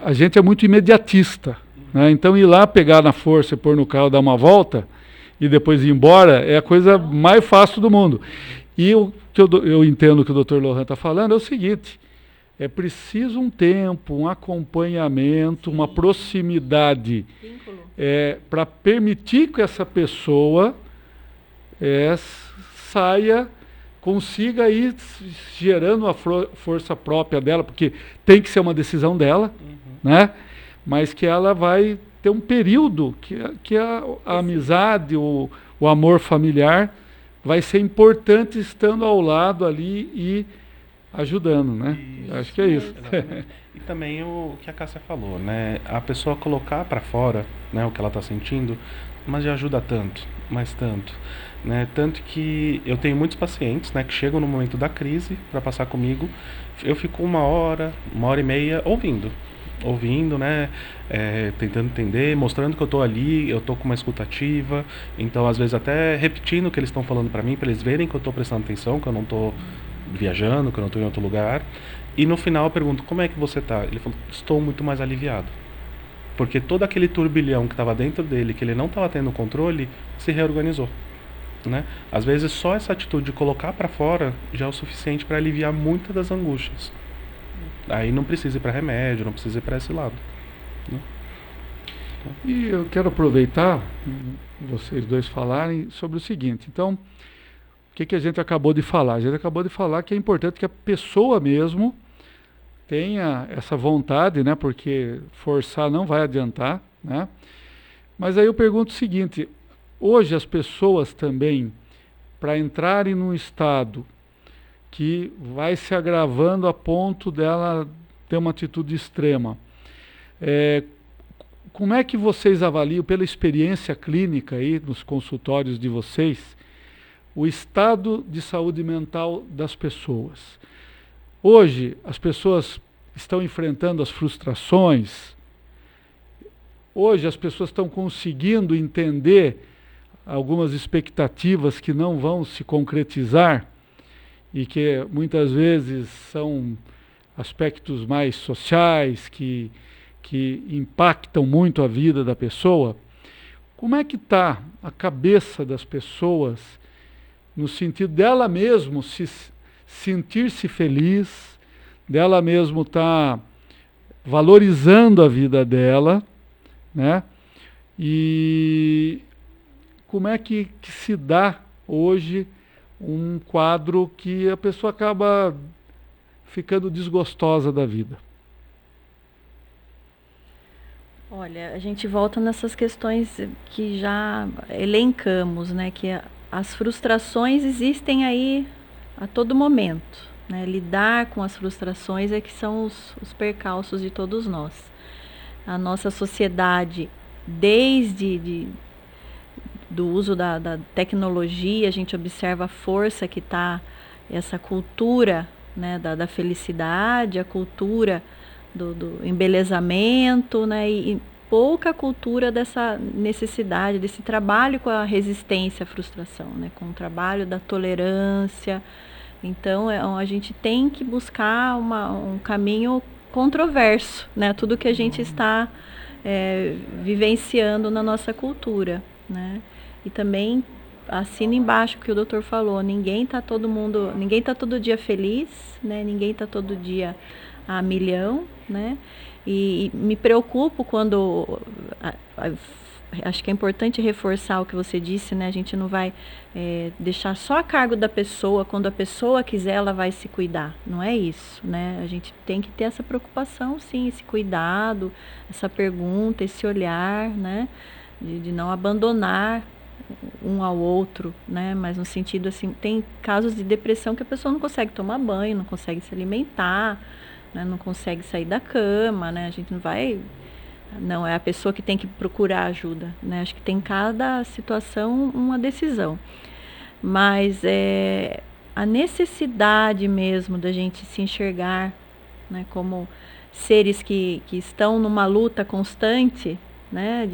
A gente é muito imediatista, né? Então ir lá, pegar na força, pôr no carro, dar uma volta e depois ir embora é a coisa mais fácil do mundo. E o que eu entendo que o Dr. Lohan está falando é o seguinte, é preciso um tempo, um acompanhamento, uma proximidade para permitir que essa pessoa saia, consiga ir gerando a força própria dela, porque tem que ser uma decisão dela, né? Mas que ela vai ter um período que a amizade, o amor familiar vai ser importante estando ao lado ali e ajudando, né? Isso, acho que é isso. E também o que a Cássia falou, né? A pessoa colocar para fora, né, o que ela está sentindo, mas já ajuda tanto, mas tanto, né? Tanto que eu tenho muitos pacientes, né, que chegam no momento da crise para passar comigo, eu fico 1 hora, 1 hora e meia ouvindo, né, tentando entender, mostrando que eu estou ali, eu estou com uma escutativa, então às vezes até repetindo o que eles estão falando para mim, para eles verem que eu estou prestando atenção, que eu não estou viajando, que eu não estou em outro lugar. E no final eu pergunto, como é que você está? Ele falou, estou muito mais aliviado. Porque todo aquele turbilhão que estava dentro dele, que ele não estava tendo controle, se reorganizou. Né? Às vezes só essa atitude de colocar para fora já é o suficiente para aliviar muitas das angústias. Aí não precisa ir para remédio, não precisa ir para esse lado. Né? E eu quero aproveitar vocês dois falarem sobre o seguinte. Então, o que a gente acabou de falar? A gente acabou de falar que é importante que a pessoa mesmo tenha essa vontade, né? Porque forçar não vai adiantar, né? Mas aí eu pergunto o seguinte, hoje as pessoas também, para entrarem num estado que vai se agravando a ponto dela ter uma atitude extrema, como é que vocês avaliam, pela experiência clínica aí nos consultórios de vocês, o estado de saúde mental das pessoas? Hoje, as pessoas estão enfrentando as frustrações. Hoje, as pessoas estão conseguindo entender algumas expectativas que não vão se concretizar e que muitas vezes são aspectos mais sociais, que impactam muito a vida da pessoa. Como é que está a cabeça das pessoas no sentido dela mesmo sentir-se feliz, dela mesmo estar valorizando a vida dela, né? E como é que se dá hoje um quadro que a pessoa acaba ficando desgostosa da vida? Olha, a gente volta nessas questões que já elencamos, né? Que as frustrações existem aí a todo momento, né? Lidar com as frustrações é que são os percalços de todos nós. A nossa sociedade, desde do uso da tecnologia, a gente observa a força que está essa cultura, né, da felicidade, a cultura do embelezamento, né, e pouca cultura dessa necessidade, desse trabalho com a resistência à frustração, né, com o trabalho da tolerância. Então, a gente tem que buscar um caminho controverso, né, tudo que a gente está vivenciando na nossa cultura, né. E também assina embaixo o que o doutor falou, ninguém está todo dia feliz, né, ninguém está todo dia a milhão, né? E me preocupo quando acho que é importante reforçar o que você disse, né? A gente não vai deixar só a cargo da pessoa, quando a pessoa quiser ela vai se cuidar, não é isso, né? A gente tem que ter essa preocupação, sim, esse cuidado, essa pergunta, esse olhar, né? De não abandonar um ao outro, né? Mas no sentido assim, tem casos de depressão que a pessoa não consegue tomar banho, não consegue se alimentar, né? Não consegue sair da cama, né? A gente não vai, não é a pessoa que tem que procurar ajuda, né? Acho que tem cada situação uma decisão, mas é a necessidade mesmo da gente se enxergar, né? Como seres que estão numa luta constante, né?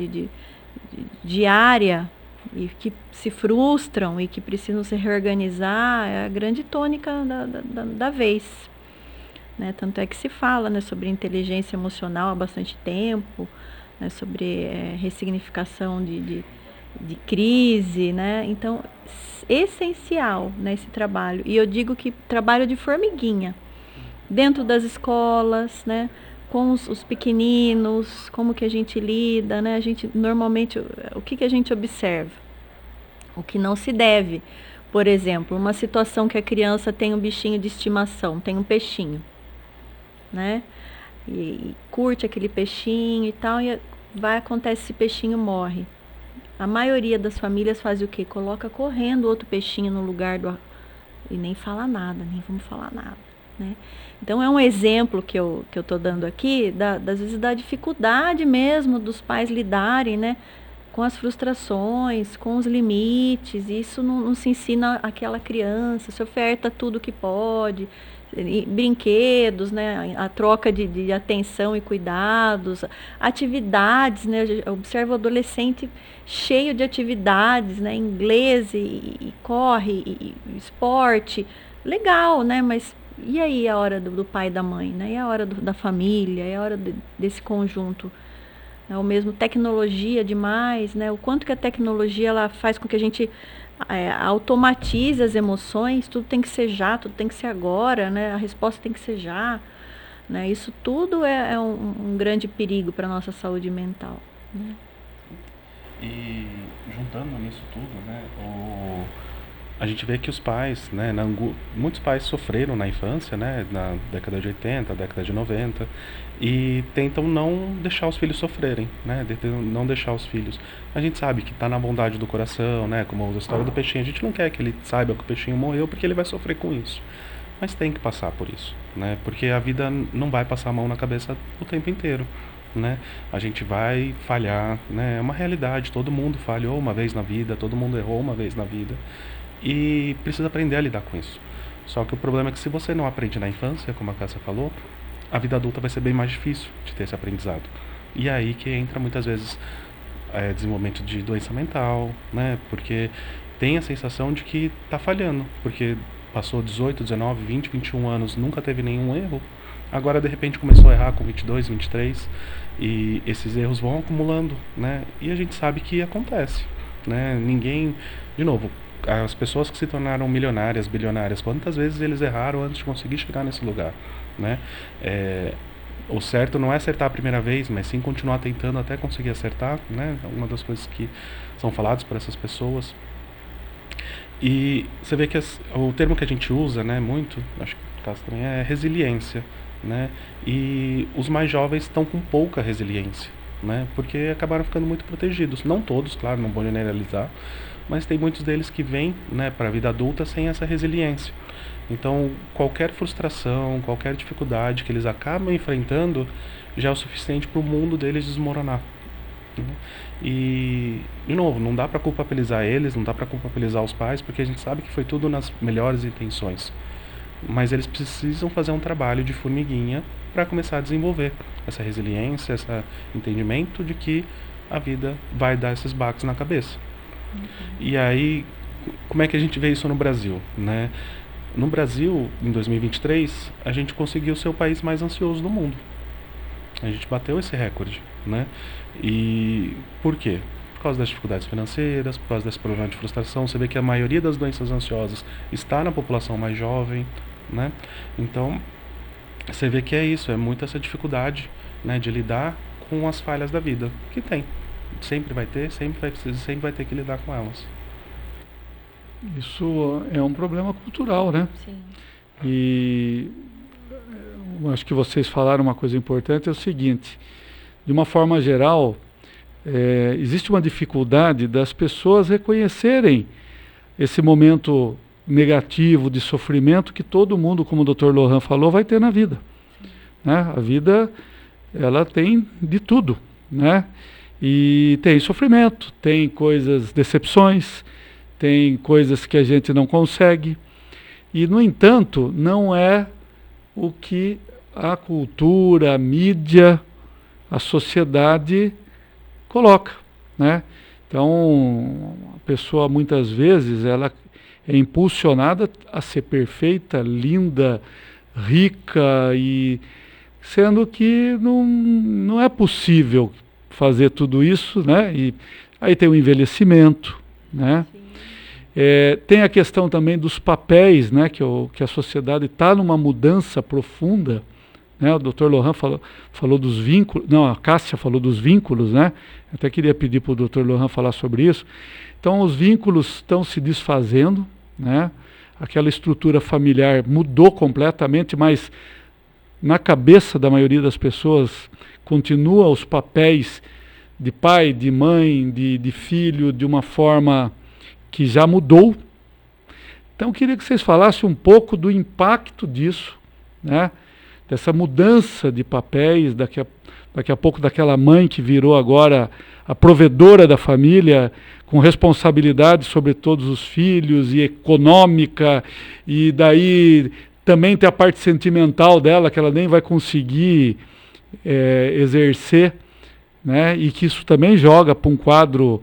Diária, e que se frustram e que precisam se reorganizar, é a grande tônica da vez, né? Tanto é que se fala, né, sobre inteligência emocional há bastante tempo, né, sobre ressignificação de crise, né? Então, essencial, né, esse trabalho. E eu digo que trabalho de formiguinha, dentro das escolas, né? Com os pequeninos, como que a gente lida, né? A gente normalmente, o que a gente observa? O que não se deve. Por exemplo, uma situação que a criança tem um bichinho de estimação, tem um peixinho, né? E curte aquele peixinho e tal, e acontece, esse peixinho morre. A maioria das famílias faz o quê? Coloca correndo outro peixinho no lugar e nem fala nada, nem vamos falar nada, né? Então é um exemplo que eu estou dando aqui, das vezes da dificuldade mesmo dos pais lidarem, né, com as frustrações, com os limites. Isso não se ensina àquela criança, se oferta tudo que pode, brinquedos, né, a troca de atenção e cuidados, atividades, né, eu observo o adolescente cheio de atividades, né, inglês e corre, e esporte, legal, né, mas e aí a hora do pai e da mãe, né? E a hora da família, e a hora desse conjunto, né? Ou mesmo tecnologia demais, né? O quanto que a tecnologia ela faz com que a gente automatize as emoções, tudo tem que ser já, tudo tem que ser agora, né? A resposta tem que ser já, né? Isso tudo é um grande perigo para a nossa saúde mental, né? E juntando nisso tudo, né, a gente vê que os pais, né, muitos pais sofreram na infância, né, na década de 80, década de 90, e tentam não deixar os filhos sofrerem, né, não deixar os filhos. A gente sabe que está na bondade do coração, né, como a história do peixinho, a gente não quer que ele saiba que o peixinho morreu porque ele vai sofrer com isso. Mas tem que passar por isso, né, porque a vida não vai passar a mão na cabeça o tempo inteiro. Né? A gente vai falhar, né? É uma realidade, todo mundo falhou uma vez na vida, todo mundo errou uma vez na vida. E precisa aprender a lidar com isso. Só que o problema é que se você não aprende na infância, como a Cássia falou, a vida adulta vai ser bem mais difícil de ter esse aprendizado. E aí que entra muitas vezes desenvolvimento de doença mental, né? Porque tem a sensação de que está falhando, porque passou 18, 19, 20, 21 anos, nunca teve nenhum erro, agora de repente começou a errar com 22, 23, e esses erros vão acumulando, né? E a gente sabe que acontece, né? Ninguém, de novo, as pessoas que se tornaram milionárias, bilionárias, quantas vezes eles erraram antes de conseguir chegar nesse lugar, né? O certo não é acertar a primeira vez, mas sim continuar tentando até conseguir acertar, né? Uma das coisas que são faladas por essas pessoas. E você vê que o termo que a gente usa, né, muito, acho que o também é resiliência, né? E os mais jovens estão com pouca resiliência, né? Porque acabaram ficando muito protegidos. Não todos, claro, não vou generalizar, mas tem muitos deles que vêm, né, para a vida adulta sem essa resiliência. Então, qualquer frustração, qualquer dificuldade que eles acabam enfrentando já é o suficiente para o mundo deles desmoronar, né? E, de novo, não dá para culpabilizar eles, não dá para culpabilizar os pais, porque a gente sabe que foi tudo nas melhores intenções. Mas eles precisam fazer um trabalho de formiguinha para começar a desenvolver essa resiliência, esse entendimento de que a vida vai dar esses baques na cabeça. E aí, como é que a gente vê isso no Brasil, né? No Brasil, em 2023, a gente conseguiu ser o país mais ansioso do mundo. A gente bateu esse recorde, né? E por quê? Por causa das dificuldades financeiras, por causa desse problema de frustração. Você vê que a maioria das doenças ansiosas está na população mais jovem, né? Então, você vê que é isso, é muito essa dificuldade, né, de lidar com as falhas da vida, que tem. Sempre vai ter, sempre vai ter que lidar com elas. Isso é um problema cultural, né? Sim. E acho que vocês falaram uma coisa importante, é o seguinte, de uma forma geral, existe uma dificuldade das pessoas reconhecerem esse momento negativo de sofrimento que todo mundo, como o Dr. Lohan falou, vai ter na vida, né? A vida, ela tem de tudo, né? E tem sofrimento, tem coisas, decepções, tem coisas que a gente não consegue, e no entanto não é o que a cultura, a mídia, a sociedade coloca, né? Então, a pessoa muitas vezes ela é impulsionada a ser perfeita, linda, rica, e sendo que não é possível fazer tudo isso, né? E aí tem o envelhecimento, né? Tem a questão também dos papéis, né? Que a sociedade está numa mudança profunda, né? O Dr. Lohan falou dos vínculos, não, a Cássia falou dos vínculos, né? Até queria pedir para o Dr. Lohan falar sobre isso. Então, os vínculos estão se desfazendo, né? Aquela estrutura familiar mudou completamente, mas na cabeça da maioria das pessoas continua os papéis de pai, de mãe, de filho, de uma forma que já mudou. Então, eu queria que vocês falassem um pouco do impacto disso, né? Dessa mudança de papéis, daqui a pouco daquela mãe que virou agora a provedora da família, com responsabilidade sobre todos os filhos, e econômica, e daí também tem a parte sentimental dela, que ela nem vai conseguir exercer, né? E que isso também joga para um quadro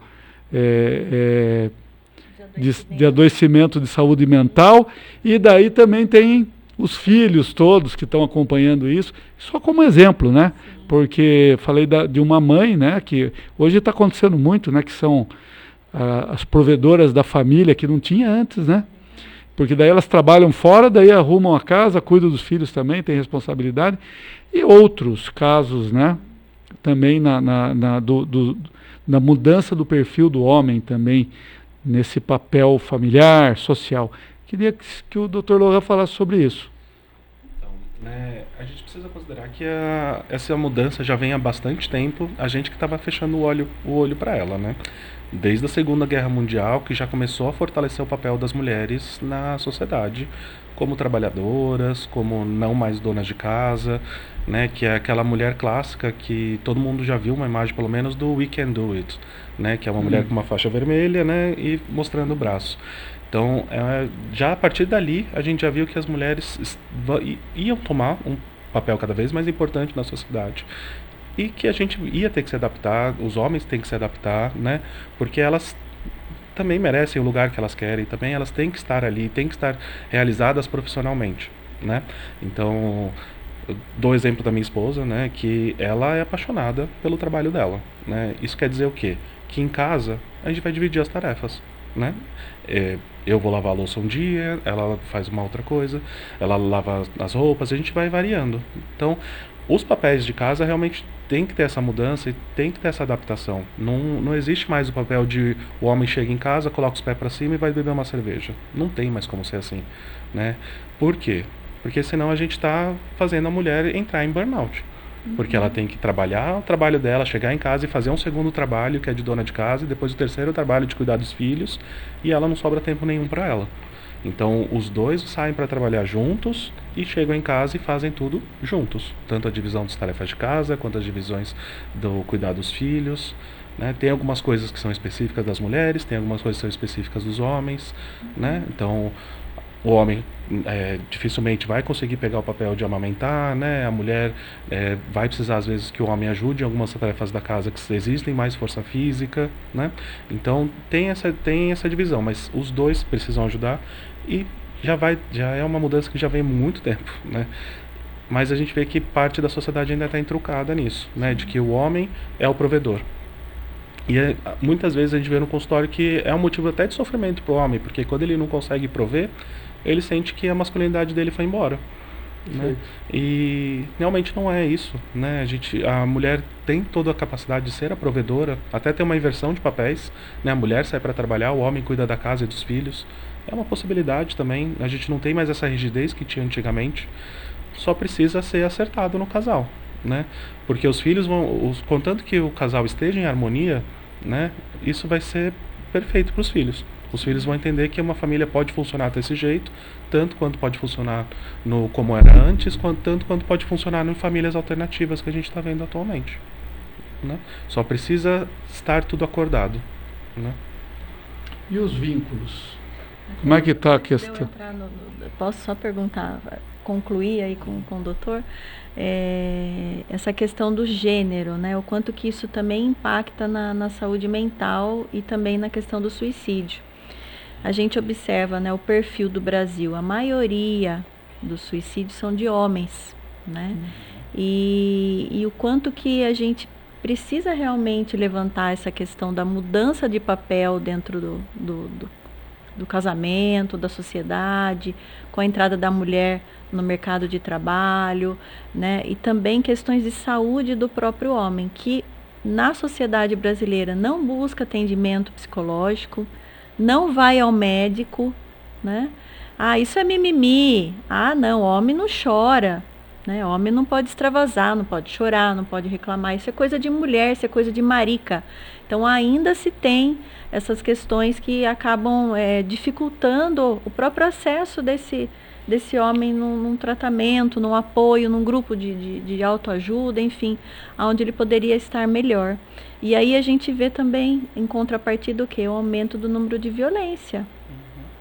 de adoecimento de saúde mental, e daí também tem os filhos todos que estão acompanhando isso, só como exemplo, né? Sim. Porque falei de uma mãe, né, que hoje está acontecendo muito, né, que são as provedoras da família, que não tinha antes, né? Porque daí elas trabalham fora, daí arrumam a casa, cuidam dos filhos também, tem responsabilidade, e outros casos, né, também na mudança do perfil do homem também, nesse papel familiar, social. Queria que o Dr. Lohan falasse sobre isso. Então, a gente precisa considerar que essa mudança já vem há bastante tempo, a gente que estava fechando o olho para ela, né? Desde a Segunda Guerra Mundial, que já começou a fortalecer o papel das mulheres na sociedade, como trabalhadoras, como não mais donas de casa, né? Que é aquela mulher clássica que todo mundo já viu uma imagem, pelo menos, do We Can Do It, né? Que é uma mulher com uma faixa vermelha, né? E mostrando o braço. Então, já a partir dali, a gente já viu que as mulheres iam tomar um papel cada vez mais importante na sociedade. E que a gente ia ter que se adaptar, os homens têm que se adaptar, né? Porque elas também merecem o lugar que elas querem, também elas têm que estar ali, têm que estar realizadas profissionalmente, né? Então, eu dou o exemplo da minha esposa, né? Que ela é apaixonada pelo trabalho dela, né? Isso quer dizer o quê? Que em casa a gente vai dividir as tarefas, né? Eu vou lavar a louça um dia, ela faz uma outra coisa, ela lava as roupas, a gente vai variando. Então, os papéis de casa realmente tem que ter essa mudança e tem que ter essa adaptação. Não existe mais o papel de o homem chega em casa, coloca os pés para cima e vai beber uma cerveja. Não tem mais como ser assim, né? Por quê? Porque senão a gente está fazendo a mulher entrar em burnout. Porque ela tem que trabalhar o trabalho dela, chegar em casa e fazer um segundo trabalho, que é de dona de casa, e depois o terceiro trabalho de cuidar dos filhos, e ela não sobra tempo nenhum para ela. Então, os dois saem para trabalhar juntos e chegam em casa e fazem tudo juntos. Tanto a divisão das tarefas de casa, quanto as divisões do cuidar dos filhos, né? Tem algumas coisas que são específicas das mulheres, tem algumas coisas que são específicas dos homens, né? Então, o homem dificilmente vai conseguir pegar o papel de amamentar, né? A mulher vai precisar, às vezes, que o homem ajude em algumas tarefas da casa que existem mais força física, né? Então, tem essa divisão, mas os dois precisam ajudar e já é uma mudança que já vem há muito tempo, né? Mas a gente vê que parte da sociedade ainda está entrucada nisso, né? De que o homem é o provedor. E muitas vezes a gente vê no consultório que é um motivo até de sofrimento para o homem, porque quando ele não consegue prover, ele sente que a masculinidade dele foi embora, né? E realmente não é isso, né? A mulher tem toda a capacidade de ser a provedora, até ter uma inversão de papéis, né? A mulher sai para trabalhar, o homem cuida da casa e dos filhos. É uma possibilidade também. A gente não tem mais essa rigidez que tinha antigamente. Só precisa ser acertado no casal, né? Porque os filhos vão, contanto que o casal esteja em harmonia, né? Isso vai ser perfeito para os filhos. Os filhos vão entender que uma família pode funcionar desse jeito, tanto quanto pode funcionar no como era antes, tanto quanto pode funcionar em famílias alternativas que a gente está vendo atualmente, né? Só precisa estar tudo acordado, né? E os vínculos? Como é que está a questão? Posso só perguntar, concluir aí com o doutor? Essa questão do gênero, né? O quanto que isso também impacta na saúde mental e também na questão do suicídio. A gente observa, né, o perfil do Brasil, a maioria dos suicídios são de homens, né? E o quanto que a gente precisa realmente levantar essa questão da mudança de papel dentro do casamento, da sociedade, com a entrada da mulher no mercado de trabalho, né? E também questões de saúde do próprio homem, que na sociedade brasileira não busca atendimento psicológico, não vai ao médico, né? Ah, isso é mimimi. Ah, não, homem não chora, né? Homem não pode extravasar, não pode chorar, não pode reclamar. Isso é coisa de mulher, isso é coisa de marica. Então ainda se tem essas questões que acabam dificultando o próprio acesso desse homem num tratamento, num apoio, num grupo de autoajuda, enfim, onde ele poderia estar melhor. E aí a gente vê também, em contrapartida, o quê? O aumento do número de violência,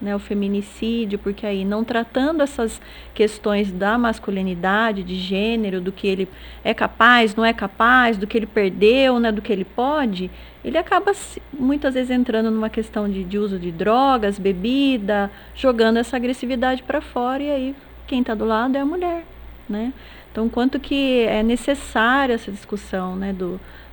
né? O feminicídio, porque aí não tratando essas questões da masculinidade, de gênero, do que ele é capaz, não é capaz, do que ele perdeu, né? Do que ele pode, ele acaba muitas vezes entrando numa questão de uso de drogas, bebida, jogando essa agressividade para fora, e aí quem está do lado é a mulher, né? Então, quanto que é necessária essa discussão, né,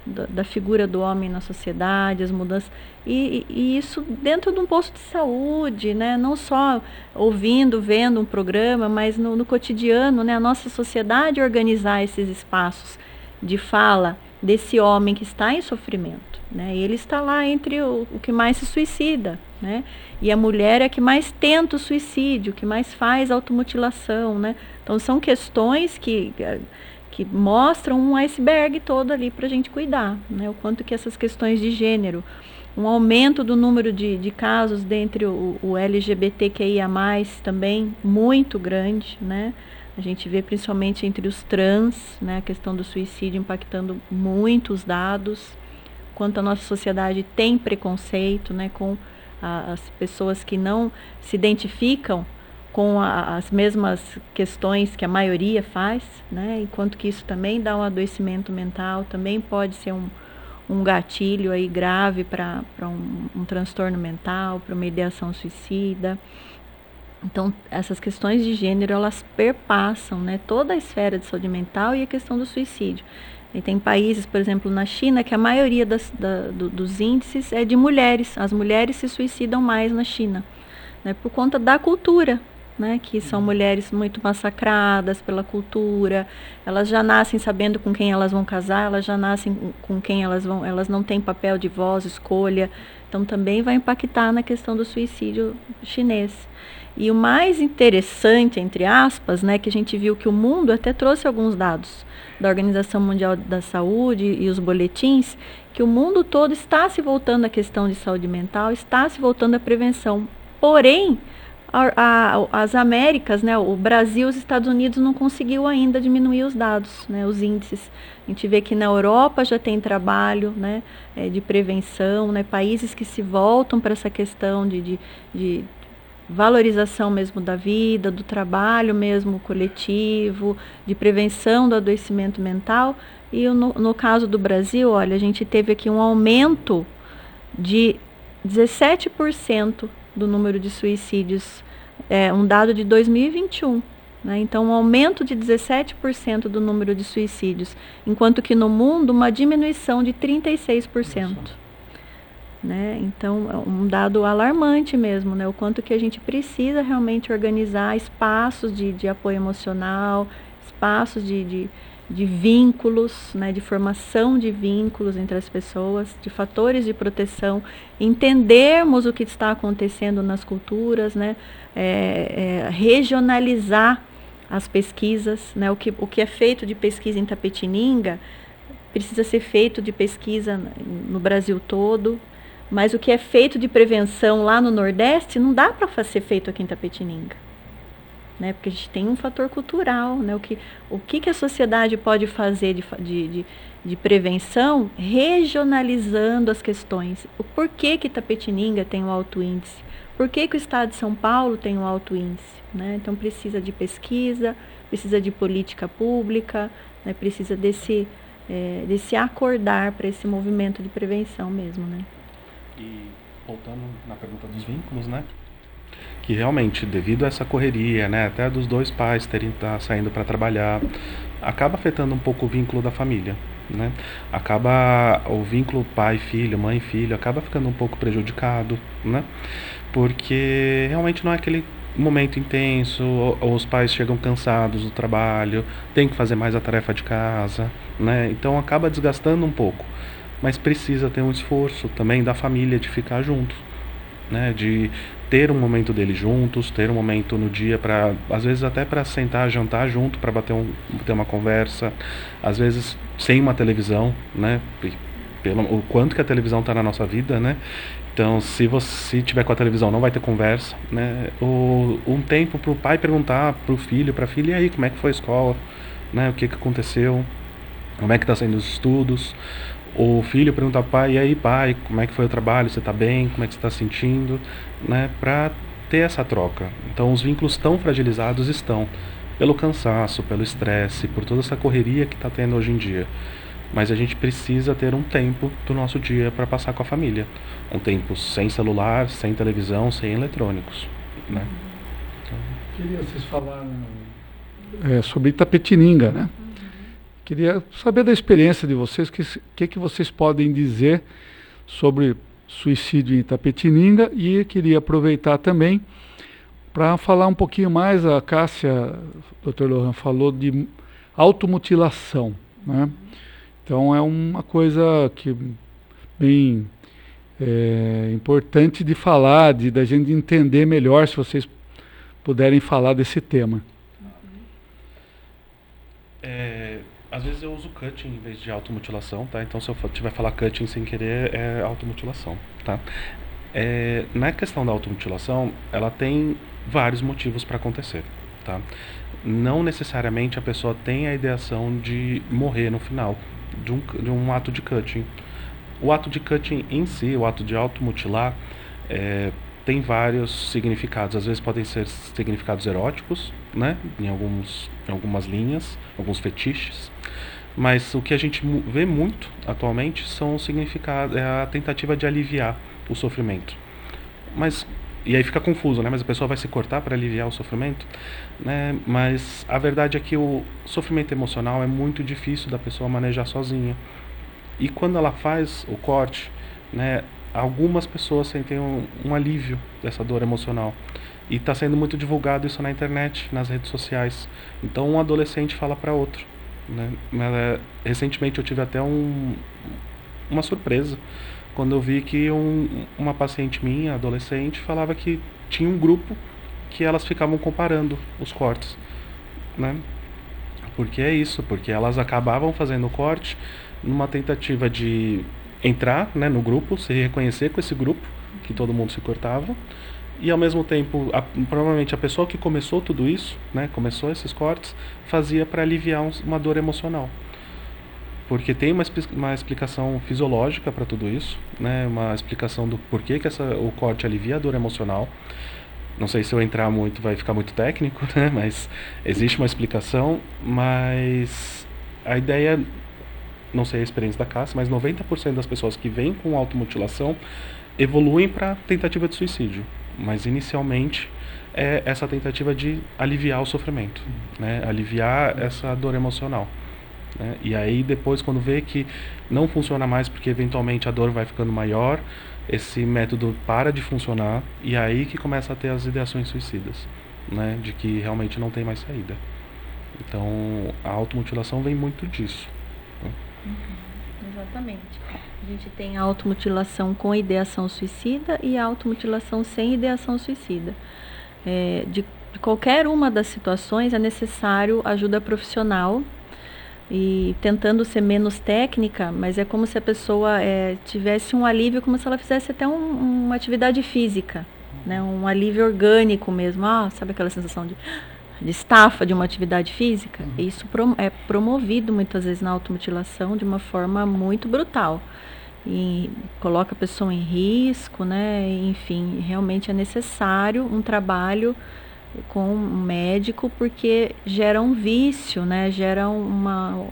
da figura do homem na sociedade, as mudanças, e isso dentro de um posto de saúde, né? Não só ouvindo, vendo um programa, mas no cotidiano, né? A nossa sociedade organizar esses espaços de fala desse homem que está em sofrimento, né? E ele está lá entre o que mais se suicida, né? E a mulher é que mais tenta o suicídio, que mais faz automutilação, né? Então são questões que mostram um iceberg todo ali para a gente cuidar, né? O quanto que essas questões de gênero, um aumento do número de casos dentre o LGBTQIA+, também muito grande, né? A gente vê principalmente entre os trans, né, a questão do suicídio impactando muito os dados, quanto a nossa sociedade tem preconceito, né, com as pessoas que não se identificam com as mesmas questões que a maioria faz, né, enquanto que isso também dá um adoecimento mental, também pode ser um gatilho aí grave para um transtorno mental, para uma ideação suicida. Então, essas questões de gênero, elas perpassam, né, toda a esfera de saúde mental e a questão do suicídio. E tem países, por exemplo, na China, que a maioria dos índices é de mulheres. As mulheres se suicidam mais na China, né, por conta da cultura, né, que são mulheres muito massacradas pela cultura. Elas já nascem sabendo com quem elas vão casar, elas já nascem com quem elas não têm papel de voz, escolha. Então, também vai impactar na questão do suicídio chinês. E o mais interessante, entre aspas, né, que a gente viu que o mundo até trouxe alguns dados da Organização Mundial da Saúde e os boletins, que o mundo todo está se voltando à questão de saúde mental, está se voltando à prevenção. Porém, as Américas, né, o Brasil e os Estados Unidos não conseguiu ainda diminuir os dados, né, os índices. A gente vê que na Europa já tem trabalho, né, de prevenção, né, países que se voltam para essa questão de valorização mesmo da vida, do trabalho mesmo coletivo, de prevenção do adoecimento mental. E no caso do Brasil, olha, a gente teve aqui um aumento de 17% do número de suicídios, um dado de 2021. Né? Então, um aumento de 17% do número de suicídios, enquanto que no mundo uma diminuição de 36%. Né? Então, é um dado alarmante mesmo, né? O quanto que a gente precisa realmente organizar espaços de apoio emocional, espaços de vínculos, né? De formação de vínculos entre as pessoas, de fatores de proteção, entendermos o que está acontecendo nas culturas, né? Regionalizar as pesquisas, né? O que é feito de pesquisa em Itapetininga precisa ser feito de pesquisa no Brasil todo, mas o que é feito de prevenção lá no Nordeste não dá para ser feito aqui em Itapetininga, né? Porque a gente tem um fator cultural, né? O que a sociedade pode fazer de prevenção, regionalizando as questões. O porquê que Itapetininga tem um alto índice? Por que o estado de São Paulo tem um alto índice? Né? Então precisa de pesquisa, precisa de política pública, né? Precisa desse acordar para esse movimento de prevenção mesmo, né? E voltando na pergunta dos vínculos, né? Que realmente, devido a essa correria, né, até dos dois pais terem estar saindo para trabalhar, acaba afetando um pouco o vínculo da família, né? Acaba o vínculo pai-filho, mãe-filho, acaba ficando um pouco prejudicado, né? Porque realmente não é aquele momento intenso, ou os pais chegam cansados do trabalho, tem que fazer mais a tarefa de casa, né? Então acaba desgastando um pouco, mas precisa ter um esforço também da família de ficar junto, né? De ter um momento deles juntos, ter um momento no dia para, às vezes até para sentar, jantar junto, para ter uma conversa, às vezes sem uma televisão, né? O quanto que a televisão está na nossa vida, né? Então, se você tiver com a televisão, não vai ter conversa, né? Um tempo para o pai perguntar para o filho, para a filha, e aí, como é que foi a escola, né? O que aconteceu, como é que está sendo os estudos. O filho perguntar para o pai, e aí, pai, como é que foi o trabalho, você está bem, como é que você está se sentindo, né? Para ter essa troca. Então, os vínculos tão fragilizados estão pelo cansaço, pelo estresse, por toda essa correria que está tendo hoje em dia. Mas a gente precisa ter um tempo do nosso dia para passar com a família. Um tempo sem celular, sem televisão, sem eletrônicos, né? Então, queria vocês falaram sobre Itapetininga, né? Queria saber da experiência de vocês, que vocês podem dizer sobre suicídio em Itapetininga, e queria aproveitar também para falar um pouquinho mais, a Cássia, o Dr. Lohan falou de automutilação, né? Então é uma coisa que bem importante de falar, da gente entender melhor, se vocês puderem falar desse tema. Às vezes eu uso cutting em vez de automutilação, tá? Então se eu tiver falar cutting sem querer, é automutilação, tá? Na questão da automutilação, ela tem vários motivos para acontecer, tá? Não necessariamente a pessoa tem a ideação de morrer no final de um ato de cutting. O ato de cutting em si, o ato de automutilar, tem vários significados. Às vezes podem ser significados eróticos, né? Em algumas linhas, alguns fetiches. Mas o que a gente vê muito atualmente são os significados, a tentativa de aliviar o sofrimento. E aí fica confuso, né? Mas a pessoa vai se cortar para aliviar o sofrimento, né? Mas a verdade é que o sofrimento emocional é muito difícil da pessoa manejar sozinha. E quando ela faz o corte, né, algumas pessoas sentem um alívio dessa dor emocional. E está sendo muito divulgado isso na internet, nas redes sociais. Então um adolescente fala para outro, né? Recentemente eu tive até uma surpresa quando eu vi que uma paciente minha, adolescente, falava que tinha um grupo que elas ficavam comparando os cortes, né? Porque é isso, porque elas acabavam fazendo o corte numa tentativa de entrar, né, no grupo, se reconhecer com esse grupo, que todo mundo se cortava, e ao mesmo tempo, provavelmente a pessoa que começou tudo isso, né, começou esses cortes, fazia para aliviar uma dor emocional. Porque tem uma explicação fisiológica para tudo isso, né? Uma explicação do porquê que o corte alivia a dor emocional. Não sei se eu entrar muito, vai ficar muito técnico, né? Mas existe uma explicação, mas a ideia, não sei a experiência da Cássia, mas 90% das pessoas que vêm com automutilação evoluem para tentativa de suicídio. Mas inicialmente é essa tentativa de aliviar o sofrimento, né? Aliviar essa dor emocional. E aí depois, quando vê que não funciona mais porque eventualmente a dor vai ficando maior, esse método para de funcionar, e aí que começa a ter as ideações suicidas, né? De que realmente não tem mais saída. Então a automutilação vem muito disso. Exatamente. A gente tem a automutilação com ideação suicida e a automutilação sem ideação suicida. De qualquer uma das situações é necessário ajuda profissional, e tentando ser menos técnica, mas é como se a pessoa tivesse um alívio, como se ela fizesse até uma atividade física, né? Um alívio orgânico mesmo. Sabe aquela sensação de estafa de uma atividade física? Isso é promovido muitas vezes na automutilação de uma forma muito brutal. E coloca a pessoa em risco, né? Enfim, realmente é necessário um trabalho com um médico, porque gera um vício, né? Gera uma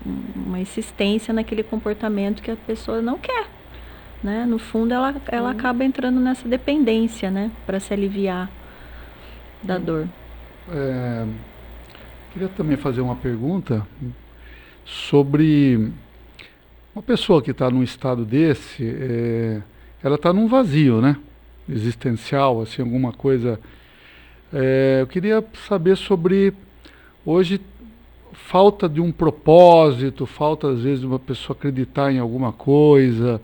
insistência naquele comportamento que a pessoa não quer, né? No fundo, ela acaba entrando nessa dependência, né? Para se aliviar da dor. Queria também fazer uma pergunta sobre uma pessoa que está num estado desse, ela está num vazio, né? Existencial, assim, alguma coisa. Eu queria saber sobre, hoje, falta de um propósito, falta às vezes de uma pessoa acreditar em alguma coisa,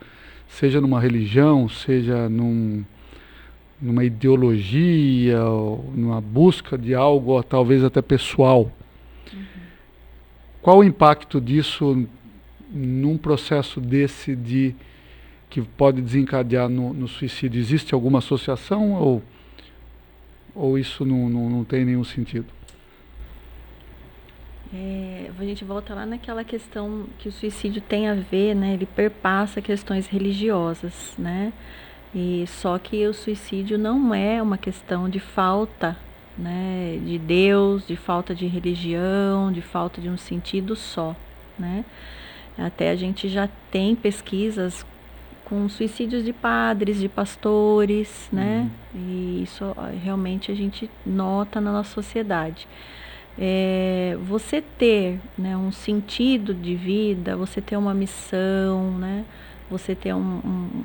seja numa religião, seja numa ideologia, ou numa busca de algo talvez até pessoal. Qual o impacto disso num processo desse que pode desencadear no suicídio? Existe alguma associação ou isso não tem nenhum sentido? A gente volta lá naquela questão que o suicídio tem a ver, né? Ele perpassa questões religiosas, né? E só que o suicídio não é uma questão de falta, né, de Deus, de falta de religião, de falta de um sentido só, né? Até a gente já tem pesquisas com suicídios de padres, de pastores, né? E isso realmente a gente nota na nossa sociedade. Você ter, né, um sentido de vida, você ter uma missão, né? Você ter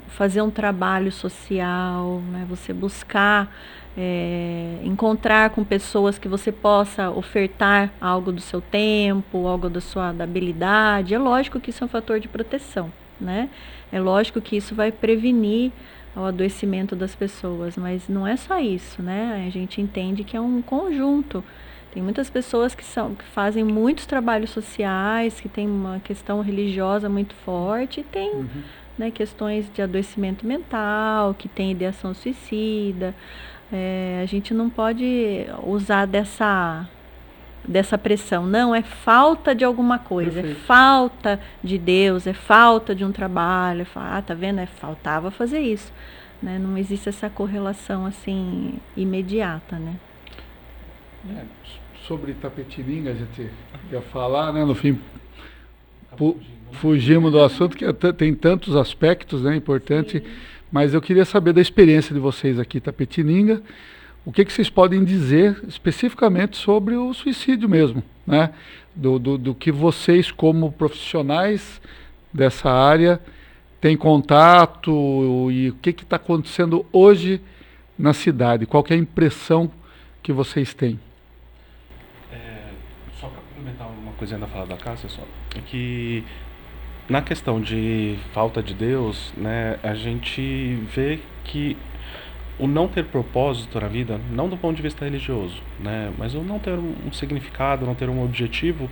fazer um trabalho social, né? Você buscar encontrar com pessoas que você possa ofertar algo do seu tempo, algo da habilidade. É lógico que isso é um fator de proteção, né? É lógico que isso vai prevenir o adoecimento das pessoas, mas não é só isso, né? A gente entende que é um conjunto. Tem muitas pessoas que fazem muitos trabalhos sociais, que tem uma questão religiosa muito forte, e tem né, questões de adoecimento mental, que tem ideação suicida. A gente não pode usar dessa pressão. Não, é falta de alguma coisa, Perfeito. É falta de Deus, é falta de um trabalho. Tá vendo? Faltava fazer isso. Né? Não existe essa correlação assim imediata, né? Sobre Itapetininga a gente ia falar, né? No fim, fugimos do assunto, que tem tantos aspectos, né? Importante. Sim. Mas eu queria saber da experiência de vocês aqui em Itapetininga. O que vocês podem dizer especificamente sobre o suicídio mesmo, né? Do que vocês, como profissionais dessa área, têm contato e o que está acontecendo hoje na cidade? Qual que é a impressão que vocês têm? Só para complementar uma coisinha da fala da Cássia, só, é que na questão de falta de Deus, né, a gente vê que o não ter propósito na vida, não do ponto de vista religioso, né, mas o não ter um significado, não ter um objetivo,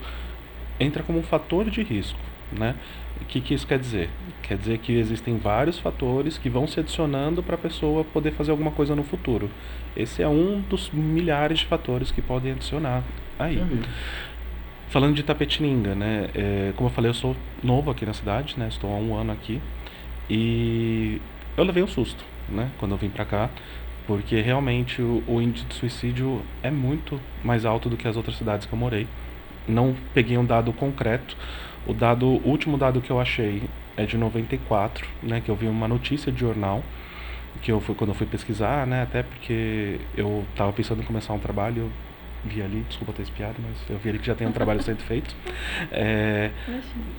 entra como um fator de risco, né? O que isso quer dizer? Quer dizer que existem vários fatores que vão se adicionando para a pessoa poder fazer alguma coisa no futuro. Esse é um dos milhares de fatores que podem adicionar aí. Falando de Itapetininga, né? Como eu falei, eu sou novo aqui na cidade, né? Estou há 1 ano aqui e eu levei um susto, né? Quando eu vim para cá, porque realmente o índice de suicídio é muito mais alto do que as outras cidades que eu morei. Não peguei um dado concreto. O último dado que eu achei é de 94, né? Que eu vi uma notícia de jornal quando eu fui pesquisar, né? Até porque eu estava pensando em começar um trabalho. Eu vi ali, desculpa ter espiado, mas eu vi ali que já tem um trabalho sendo feito.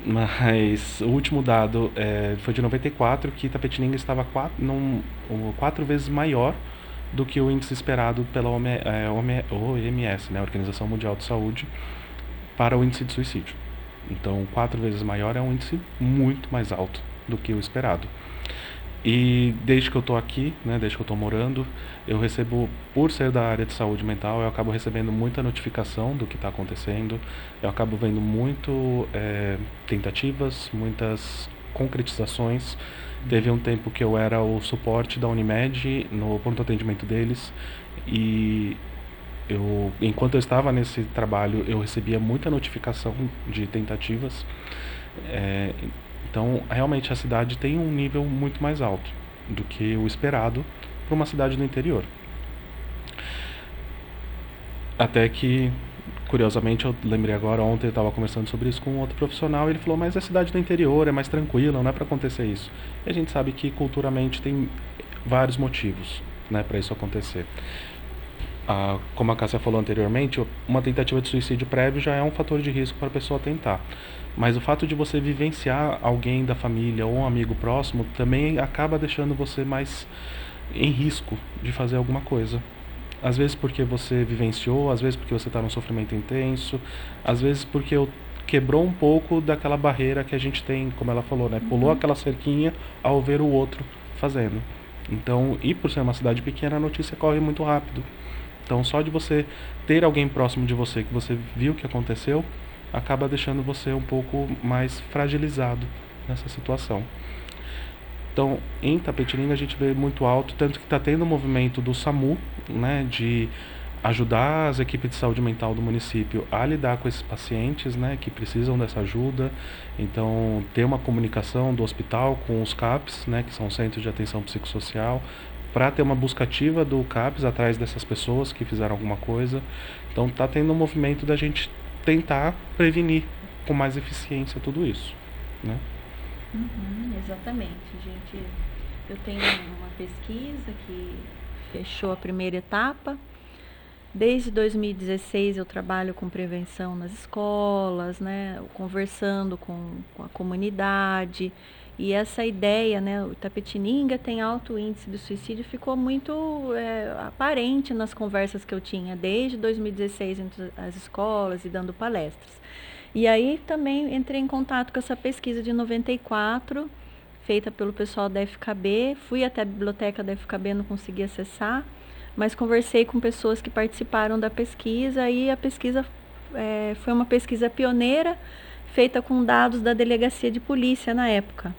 Mas o último dado foi de 94, que Itapetininga estava 4 vezes maior do que o índice esperado pela OMS, né, a Organização Mundial de Saúde, para o índice de suicídio. Então, 4 vezes maior é um índice muito mais alto do que o esperado. E desde que eu estou aqui, né, desde que eu estou morando, eu recebo, por ser da área de saúde mental, eu acabo recebendo muita notificação do que está acontecendo, eu acabo vendo muito tentativas, muitas concretizações. Teve um tempo que eu era o suporte da Unimed no pronto atendimento deles e enquanto eu estava nesse trabalho, eu recebia muita notificação de tentativas. É, então, realmente, a cidade tem um nível muito mais alto do que o esperado para uma cidade do interior. Até que, curiosamente, eu lembrei agora, ontem eu estava conversando sobre isso com um outro profissional, e ele falou, mas a cidade do interior é mais tranquila, não é para acontecer isso. E a gente sabe que, culturalmente, tem vários motivos, né, para isso acontecer. Como a Cássia falou anteriormente, uma tentativa de suicídio prévio já é um fator de risco para a pessoa tentar. Mas o fato de você vivenciar alguém da família ou um amigo próximo também acaba deixando você mais em risco de fazer alguma coisa. Às vezes porque você vivenciou, às vezes porque você está num sofrimento intenso, às vezes porque quebrou um pouco daquela barreira que a gente tem, como ela falou, né? Pulou aquela cerquinha ao ver o outro fazendo. Então, e por ser uma cidade pequena, a notícia corre muito rápido. Então, só de você ter alguém próximo de você que você viu o que aconteceu, acaba deixando você um pouco mais fragilizado nessa situação. Então, em Itapetininga a gente vê muito alto, tanto que está tendo um movimento do SAMU, né, de ajudar as equipes de saúde mental do município a lidar com esses pacientes, né, que precisam dessa ajuda. Então, ter uma comunicação do hospital com os CAPs, né, que são Centros de Atenção Psicossocial, para ter uma busca ativa do CAPs atrás dessas pessoas que fizeram alguma coisa. Então, está tendo um movimento da gente tentar prevenir com mais eficiência tudo isso, né? Exatamente, gente. Eu tenho uma pesquisa que fechou a primeira etapa. Desde 2016 eu trabalho com prevenção nas escolas, né, conversando com a comunidade. E essa ideia, né, o Itapetininga tem alto índice de suicídio, ficou muito aparente nas conversas que eu tinha desde 2016 entre as escolas e dando palestras. E aí também entrei em contato com essa pesquisa de 94, feita pelo pessoal da FKB. Fui até a biblioteca da FKB, não consegui acessar, mas conversei com pessoas que participaram da pesquisa, e a pesquisa foi uma pesquisa pioneira, feita com dados da Delegacia de Polícia na época.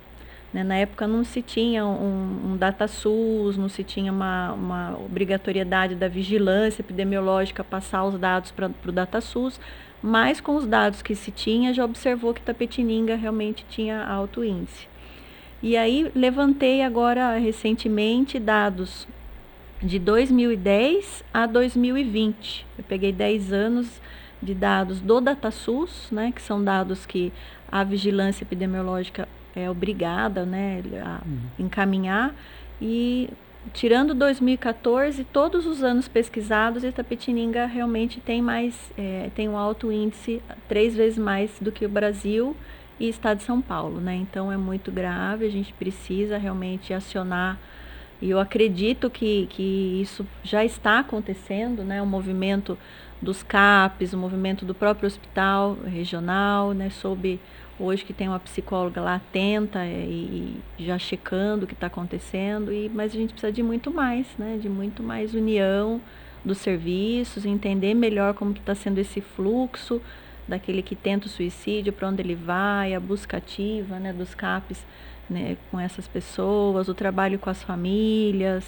Na época não se tinha um DataSUS, não se tinha uma obrigatoriedade da vigilância epidemiológica passar os dados para o DataSUS, mas com os dados que se tinha, já observou que Itapetininga realmente tinha alto índice. E aí levantei agora recentemente dados de 2010 a 2020. Eu peguei 10 anos de dados do DataSUS, né, que são dados que a vigilância epidemiológica é obrigada, né, a encaminhar, e tirando 2014, todos os anos pesquisados, Itapetininga realmente tem tem um alto índice, 3 vezes mais do que o Brasil e Estado de São Paulo, né? Então é muito grave, a gente precisa realmente acionar, e eu acredito que isso já está acontecendo, né? O movimento dos CAPs, o movimento do próprio hospital regional, né? Soube hoje que tem uma psicóloga lá atenta e já checando o que está acontecendo, mas a gente precisa de muito mais, né? De muito mais união dos serviços, entender melhor como que está sendo esse fluxo daquele que tenta o suicídio, para onde ele vai, a busca ativa, né, dos CAPs, né, com essas pessoas, o trabalho com as famílias,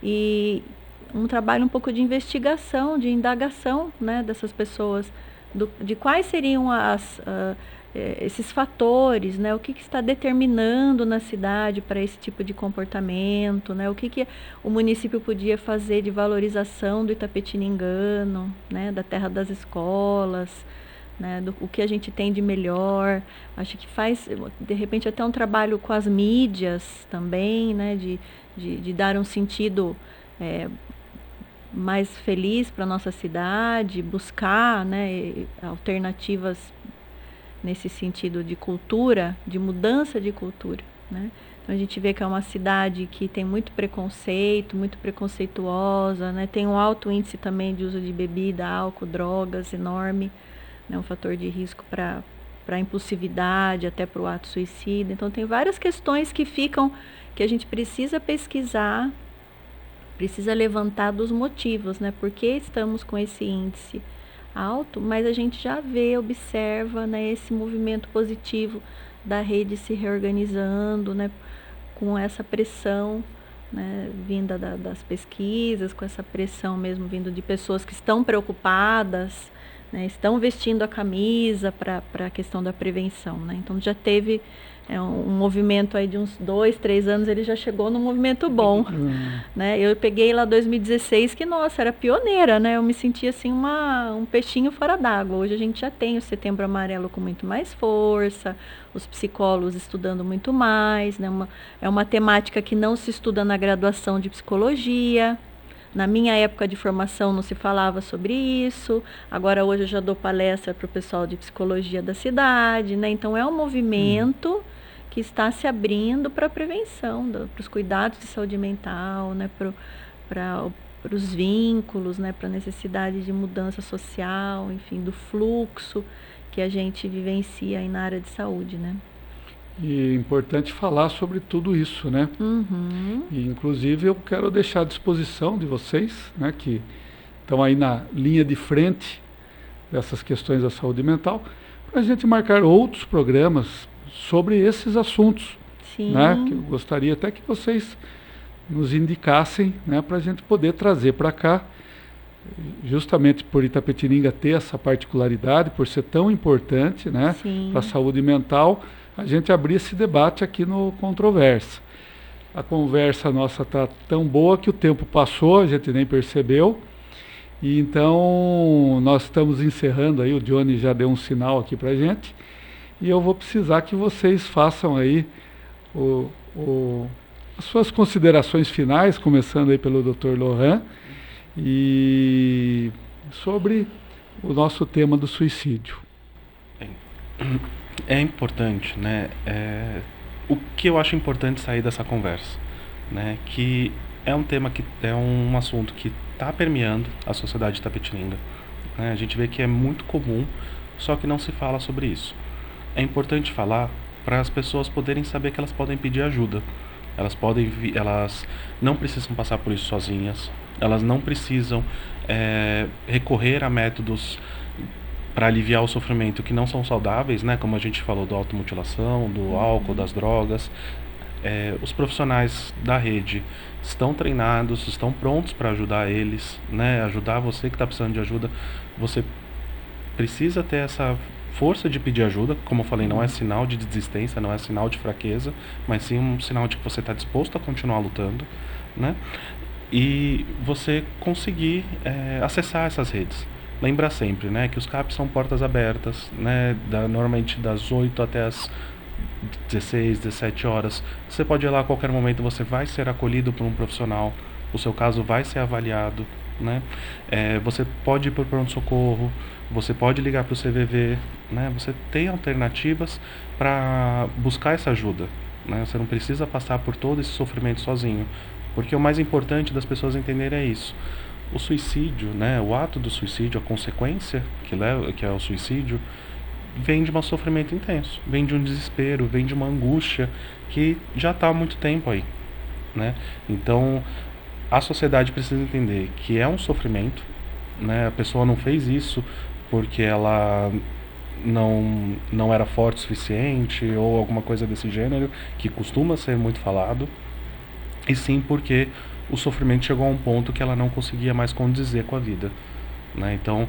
e um trabalho um pouco de investigação, de indagação, né, dessas pessoas, de quais seriam esses fatores, né, o que está determinando na cidade para esse tipo de comportamento, né, o que o município podia fazer de valorização do Itapetiningano, né, da terra das escolas, né, o que a gente tem de melhor. Acho que faz, de repente, até um trabalho com as mídias também, né, de dar um sentido mais feliz para a nossa cidade, buscar, né, alternativas nesse sentido de cultura, de mudança de cultura, né? Então a gente vê que é uma cidade que tem muito preconceito, muito preconceituosa, né? Tem um alto índice também de uso de bebida, álcool, drogas enorme, né? Um fator de risco para impulsividade, até para o ato suicida. Então tem várias questões que ficam que a gente precisa pesquisar, precisa levantar dos motivos, né? Por que estamos com esse índice alto, mas a gente já vê, observa, né, esse movimento positivo da rede se reorganizando, né, com essa pressão, né, vinda das pesquisas, com essa pressão mesmo vindo de pessoas que estão preocupadas, né, estão vestindo a camisa para a questão da prevenção, né? Então já teve um movimento aí de uns 2, 3 anos, ele já chegou num movimento bom, né? Eu peguei lá 2016, que nossa, era pioneira, né? Eu me sentia assim um peixinho fora d'água. Hoje a gente já tem o Setembro Amarelo com muito mais força, os psicólogos estudando muito mais, né? É uma temática que não se estuda na graduação de psicologia. Na minha época de formação não se falava sobre isso. Agora hoje eu já dou palestra para o pessoal de psicologia da cidade, né? Então é um movimento que está se abrindo para a prevenção, para os cuidados de saúde mental, né? Para os vínculos, né? Para a necessidade de mudança social, enfim, do fluxo que a gente vivencia aí na área de saúde, né? E é importante falar sobre tudo isso, né? E, inclusive, eu quero deixar à disposição de vocês, né, que estão aí na linha de frente dessas questões da saúde mental, para a gente marcar outros programas sobre esses assuntos. Sim. Né? Que eu gostaria até que vocês nos indicassem, né, para a gente poder trazer para cá, justamente por Itapetininga ter essa particularidade, por ser tão importante, né, para a saúde mental, a gente abrir esse debate aqui no Controversa. A conversa nossa está tão boa que o tempo passou, a gente nem percebeu. E então nós estamos encerrando aí, o Johnny já deu um sinal aqui para a gente. E eu vou precisar que vocês façam aí as suas considerações finais, começando aí pelo Dr. Lohan, e sobre o nosso tema do suicídio. É importante, né? O que eu acho importante sair dessa conversa, né? Que é um tema que é um assunto que está permeando a sociedade de Itapetininga, né? A gente vê que é muito comum, só que não se fala sobre isso. É importante falar para as pessoas poderem saber que elas podem pedir ajuda. Elas não precisam passar por isso sozinhas. Elas não precisam recorrer a métodos para aliviar o sofrimento que não são saudáveis, né? Como a gente falou da automutilação, do álcool, das drogas. Os profissionais da rede estão treinados, estão prontos para ajudar eles, né? Ajudar você que está precisando de ajuda. Você precisa ter essa força de pedir ajuda. Como eu falei, não é sinal de desistência, não é sinal de fraqueza, mas sim um sinal de que você está disposto a continuar lutando, né? E você conseguir acessar essas redes. Lembra sempre, né, que os CAPs são portas abertas, né, normalmente das 8 até as 16, 17 horas. Você pode ir lá a qualquer momento, você vai ser acolhido por um profissional, o seu caso vai ser avaliado, né? Você pode ir para o pronto-socorro, você pode ligar para o CVV, né? Você tem alternativas para buscar essa ajuda, né? Você não precisa passar por todo esse sofrimento sozinho, porque o mais importante das pessoas entenderem é isso. O suicídio, né, o ato do suicídio, a consequência que é o suicídio, vem de um sofrimento intenso, vem de um desespero, vem de uma angústia que já está há muito tempo aí, né? Então, a sociedade precisa entender que é um sofrimento, né? A pessoa não fez isso porque ela não era forte o suficiente ou alguma coisa desse gênero, que costuma ser muito falado, e sim porque o sofrimento chegou a um ponto que ela não conseguia mais condizer com a vida, né? Então,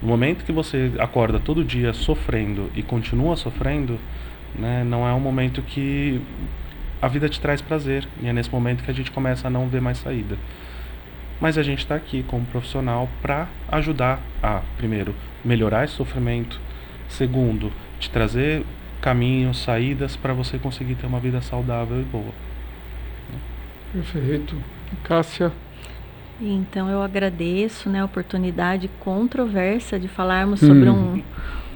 no momento que você acorda todo dia sofrendo e continua sofrendo, né, não é um momento que a vida te traz prazer, e é nesse momento que a gente começa a não ver mais saída. Mas a gente está aqui como profissional para ajudar a, primeiro, melhorar esse sofrimento, segundo, te trazer caminhos, saídas para você conseguir ter uma vida saudável e boa. Perfeito. Cássia? Então eu agradeço, né, a oportunidade controversa de falarmos sobre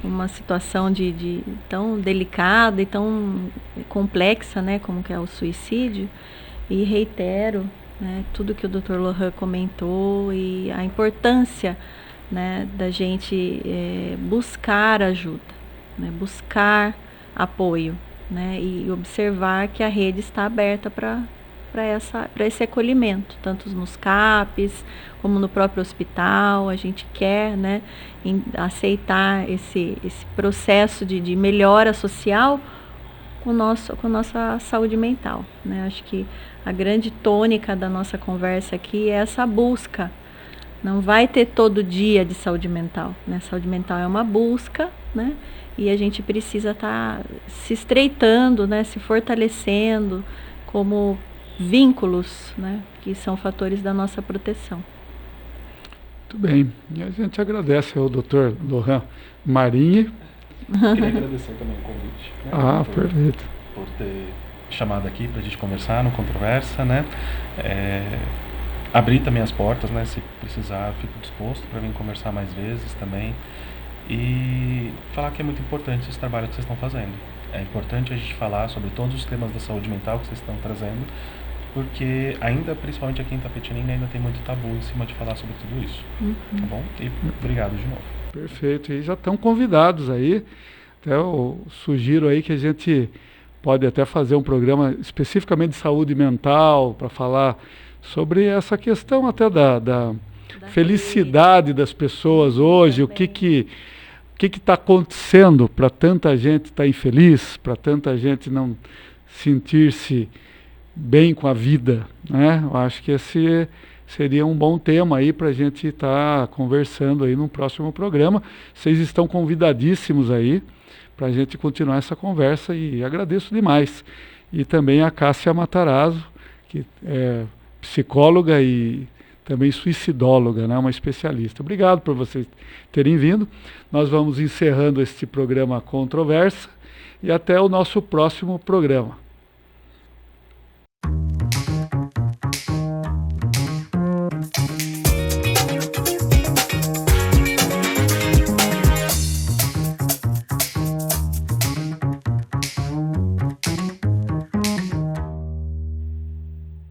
uma situação de tão delicada e tão complexa, né, como que é o suicídio, e reitero, né, tudo que o Dr. Lohan comentou e a importância, né, da gente buscar ajuda, né, buscar apoio, né? E observar que a rede está aberta para esse acolhimento, tanto nos CAPs, como no próprio hospital. A gente quer, né, aceitar esse processo de melhora social com a nossa saúde mental, né? Acho que a grande tônica da nossa conversa aqui é essa busca. Não vai ter todo dia de saúde mental, né? Saúde mental é uma busca, né? E a gente precisa estar se estreitando, né? Se fortalecendo como vínculos, né? Que são fatores da nossa proteção. Muito bem. E a gente agradece ao Dr. Lohan Marini. Queria agradecer também o convite. Né, perfeito. Por ter chamado aqui para a gente conversar no Controversa, né? Abrir também as portas, né? Se precisar, fico disposto para vir conversar mais vezes também. E falar que é muito importante esse trabalho que vocês estão fazendo. É importante a gente falar sobre todos os temas da saúde mental que vocês estão trazendo, porque ainda, principalmente aqui em Itapetininga, ainda tem muito tabu em cima de falar sobre tudo isso. Tá bom? E obrigado de novo. Perfeito. E já estão convidados aí. Até eu sugiro aí que a gente pode até fazer um programa especificamente de saúde mental, para falar sobre essa questão até da felicidade das pessoas hoje, o que está acontecendo para tanta gente estar infeliz, para tanta gente não sentir-se bem com a vida, né? Eu acho que esse seria um bom tema aí para a gente estar conversando aí no próximo programa. Vocês estão convidadíssimos aí para a gente continuar essa conversa, e agradeço demais. E também a Cássia Matarazzo, que é psicóloga e também suicidóloga, né, uma especialista. Obrigado por vocês terem vindo. Nós vamos encerrando este programa Controversa e até o nosso próximo programa.